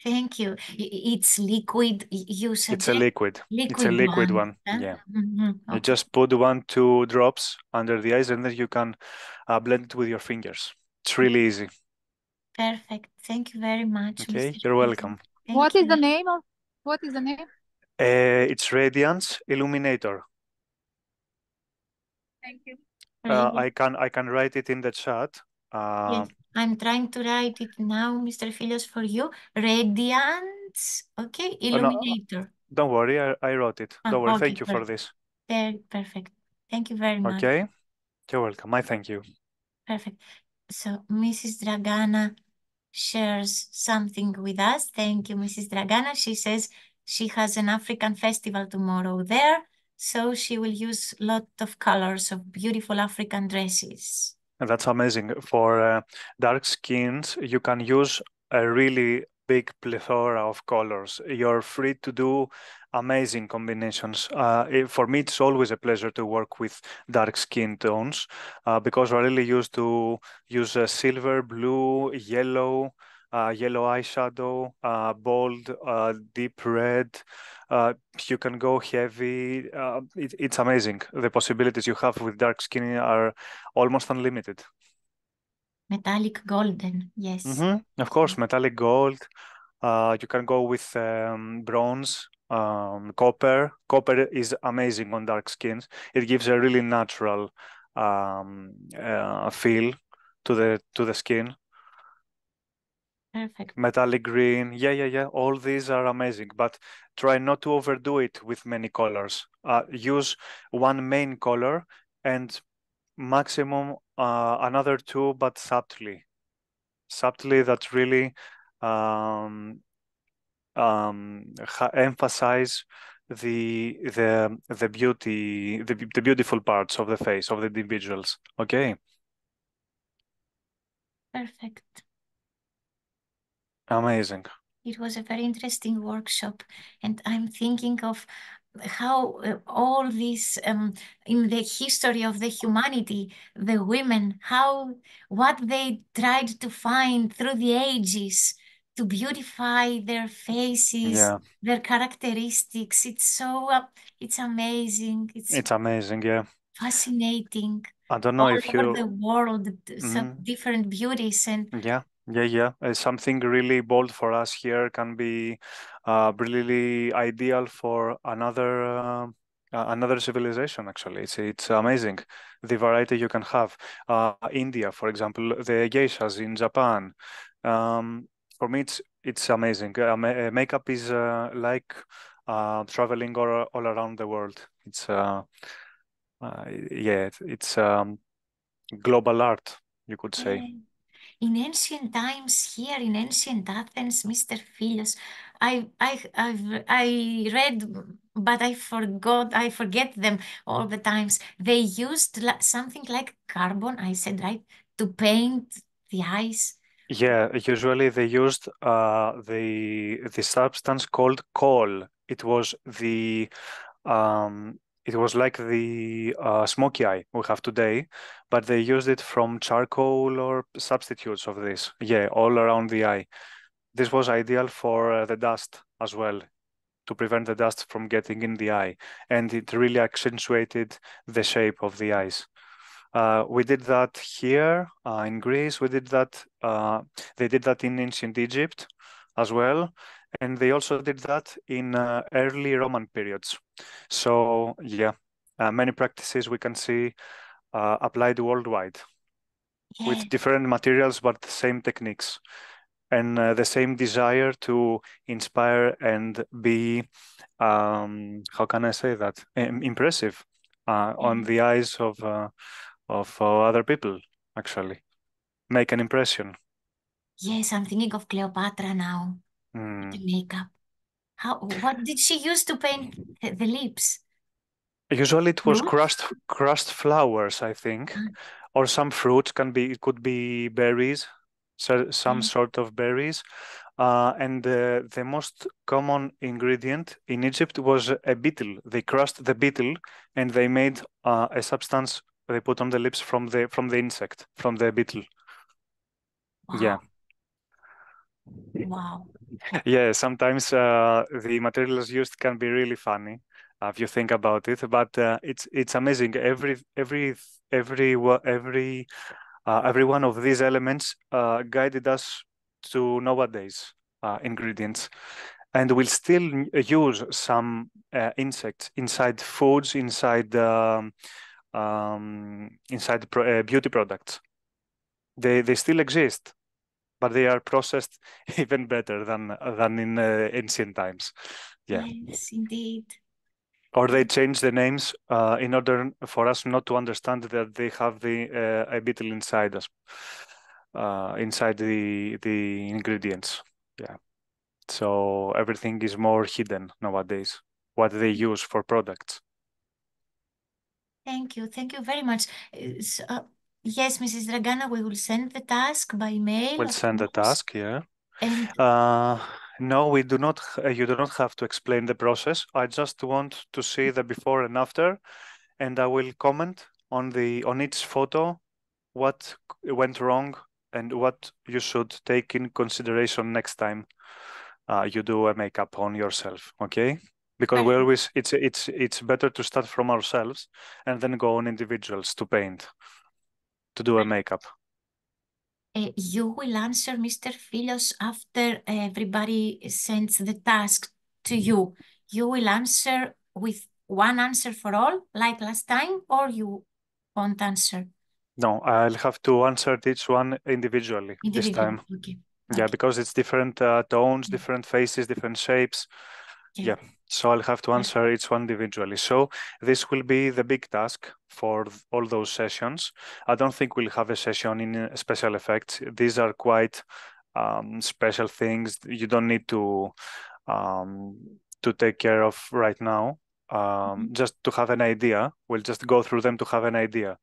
Thank you. It's liquid. You said
it's a liquid. It's a liquid one. Huh? Yeah. Okay. You just put 1-2 drops under the eyes, and then you can blend it with your fingers. It's really easy.
Perfect. Thank you very much.
Okay, you're welcome.
What is the name?
It's Radiance Illuminator.
Thank you.
I can write it in the chat.
Yes, I'm trying to write it now, Mr. Filios, for you. Radiance, okay, Illuminator.
No, don't worry, I wrote it. Don't worry,
Okay,
thank you for this.
Very perfect. Thank you very much.
Okay, you're welcome. I thank you.
Perfect. So Mrs. Dragana shares something with us. Thank you, Mrs. Dragana. She says she has an African festival tomorrow there, so she will use a lot of colors of beautiful African dresses.
And that's amazing. For dark skins, you can use a really big plethora of colors. You're free to do amazing combinations. For me, it's always a pleasure to work with dark skin tones because we're really used to use silver, blue, yellow, yellow eyeshadow, bold, deep red. You can go heavy. It's amazing. The possibilities you have with dark skin are almost unlimited.
Metallic golden, yes.
Of course, metallic gold. You can go with bronze, copper. Copper is amazing on dark skins. It gives a really natural feel to the skin.
Perfect.
Metallic green, yeah. All these are amazing, but try not to overdo it with many colors. Use one main color and maximum another two, but subtly. Subtly, that really emphasize the beauty, the beautiful parts of the face of the individuals. Okay.
Perfect.
Amazing.
It was a very interesting workshop, and I'm thinking of how all this in the history of the humanity, the women, what they tried to find through the ages to beautify their faces, their characteristics. It's so it's amazing.
It's amazing, yeah.
Fascinating.
I don't know
all
if
over
you
the world, some different beauties and
yeah. Something really bold for us here can be really ideal for another civilization. Actually, it's amazing the variety you can have. India, for example, the geishas in Japan. For me, it's amazing. Makeup is like traveling all around the world. It's it's global art, you could say.
yeah. In ancient times here in ancient Athens, Mr. Philios, I read, but I forget them all the times. They used something like carbon, I said, right, to paint the eyes.
Yeah, usually they used the substance called coal. It was like the smoky eye we have today, but they used it from charcoal or substitutes of this. Yeah, all around the eye. This was ideal for the dust as well, to prevent the dust from getting in the eye, and it really accentuated the shape of the eyes. We did that here in Greece. We did that. They did that in ancient Egypt as well, and they also did that in early Roman periods. So yeah, many practices we can see applied worldwide with different materials, but the same techniques and the same desire to inspire and be, how can I say that, impressive on the eyes of other people, actually. Make an impression.
Yes, I'm thinking of Cleopatra now. The makeup. What did she use to paint the lips?
Usually it was crushed flowers, I think, or some fruits. It could be berries, some sort of berries. And the most common ingredient in Egypt was a beetle. They crushed the beetle and they made a substance they put on the lips from the insect, from the beetle.
Wow.
Yeah.
Wow.
Yeah, sometimes the materials used can be really funny if you think about it, but it's amazing. Every one of these elements guided us to nowadays ingredients, and we'll still use some insects inside foods, inside beauty products. They still exist, but they are processed even better than in ancient times. Yeah.
Yes, indeed.
Or they change the names in order for us not to understand that they have a beetle inside us, inside the ingredients. Yeah. So everything is more hidden nowadays, what they use for products.
Thank you very much. Yes, Mrs. Dragana, we will send the task by mail.
We'll send the task, yeah.
And
no, we do not. You do not have to explain the process. I just want to see the before and after, and I will comment on each photo what went wrong and what you should take in consideration next time you do a makeup on yourself. Okay? Because we always it's better to start from ourselves and then go on individuals to paint, to do a makeup.
You will answer Mr. Filios after everybody sends the task to you. You will answer with one answer for all, like last time, or you won't answer?
No, I'll have to answer each one individually this time.
Okay.
Yeah, because it's different tones, different faces, different shapes. Yeah, so I'll have to answer each one individually. So this will be the big task for all those sessions. I don't think we'll have a session in special effects. These are quite special things you don't need to take care of right now. Just to have an idea. We'll just go through them to have an idea.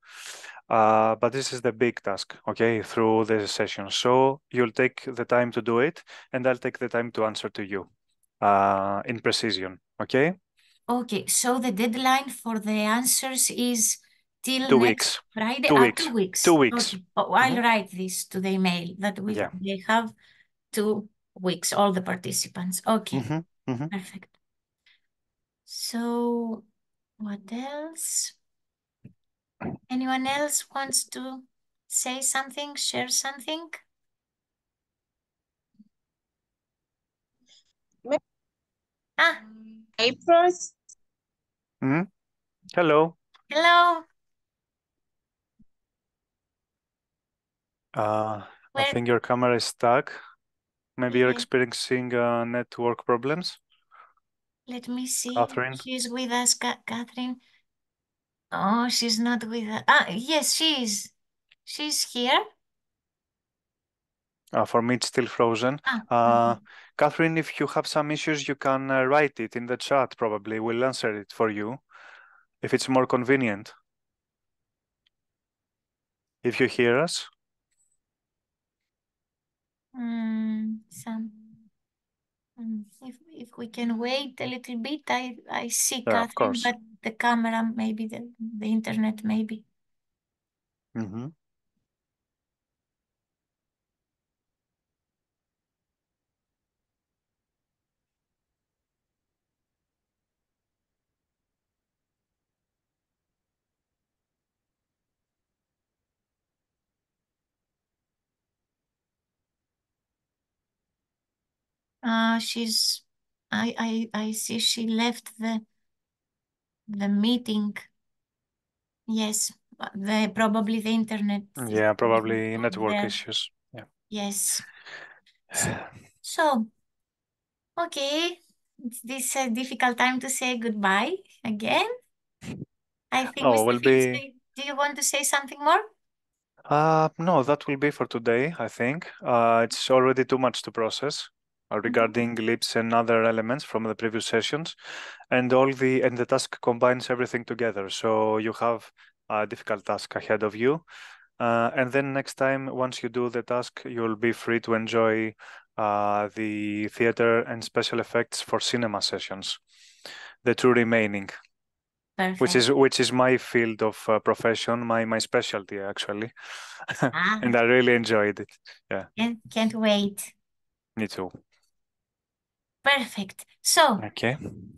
But this is the big task, okay, through the session. So you'll take the time to do it, and I'll take the time to answer to you in precision, okay?
Okay, so the deadline for the answers is till
2
next
weeks.
Friday?
2 weeks.
2 weeks.
2 weeks.
Okay. Oh, I'll write this to the email that they have 2 weeks, all the participants. Okay, perfect. So what else? Anyone else wants to say something, share something?
Eyebrows.
Hello.
Hello.
I think your camera is stuck. Maybe you're experiencing network problems.
Let me see.
Catherine.
She's with us, Catherine. Oh, she's not with us. Yes, she is. She's here.
For me, it's still frozen. Catherine, if you have some issues, you can write it in the chat, probably. We'll answer it for you, if it's more convenient. If you hear us.
If we can wait a little bit, I see
Yeah,
Catherine, but the camera, maybe the internet, maybe. I see she left the meeting. Yes, probably the internet.
Yeah, probably network issues. Yeah.
Yes. So, okay, this a difficult time to say goodbye again. I think, Mr. Filios, do you want to say something more?
No, that will be for today, I think. It's already too much to process regarding lips and other elements from the previous sessions, and the task combines everything together. So you have a difficult task ahead of you, and then next time, once you do the task, you'll be free to enjoy the theater and special effects for cinema sessions, the two remaining.
Perfect.
Which is my field of profession, my specialty actually, and I really enjoyed it. Yeah.
Can't wait.
Me too.
Perfect. So,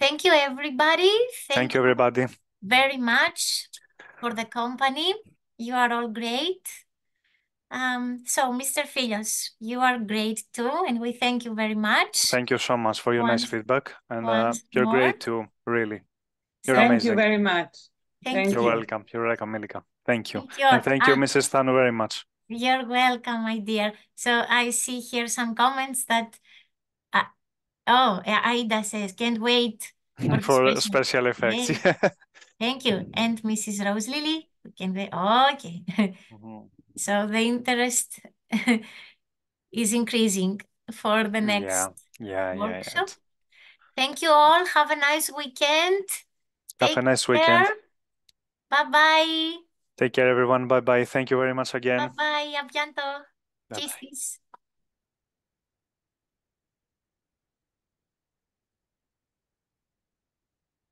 thank you everybody.
Thank you everybody
very much for the company. You are all great. So, Mr. Filios, you are great too, and we thank you very much.
Thank you so much for your nice feedback, and you're
more.
great too, really. You're
Thank
amazing.
you very much.
Thank
You're
you.
welcome. You're welcome, Milika. Thank you.
Thank you.
And thank you, Mrs. Thanu, very much.
You're welcome, my dear. So I see here some comments that, Aida says, can't wait
for special effects.
Yes. Thank you. And Mrs. Rose Lily, we can wait. Okay. So the interest is increasing for the next workshop. Thank you all. Have a nice weekend.
Have a nice weekend.
Bye-bye.
Take care, everyone. Bye-bye. Thank you very much again.
Bye-bye. A pianto.
Bye-bye.
Kisses.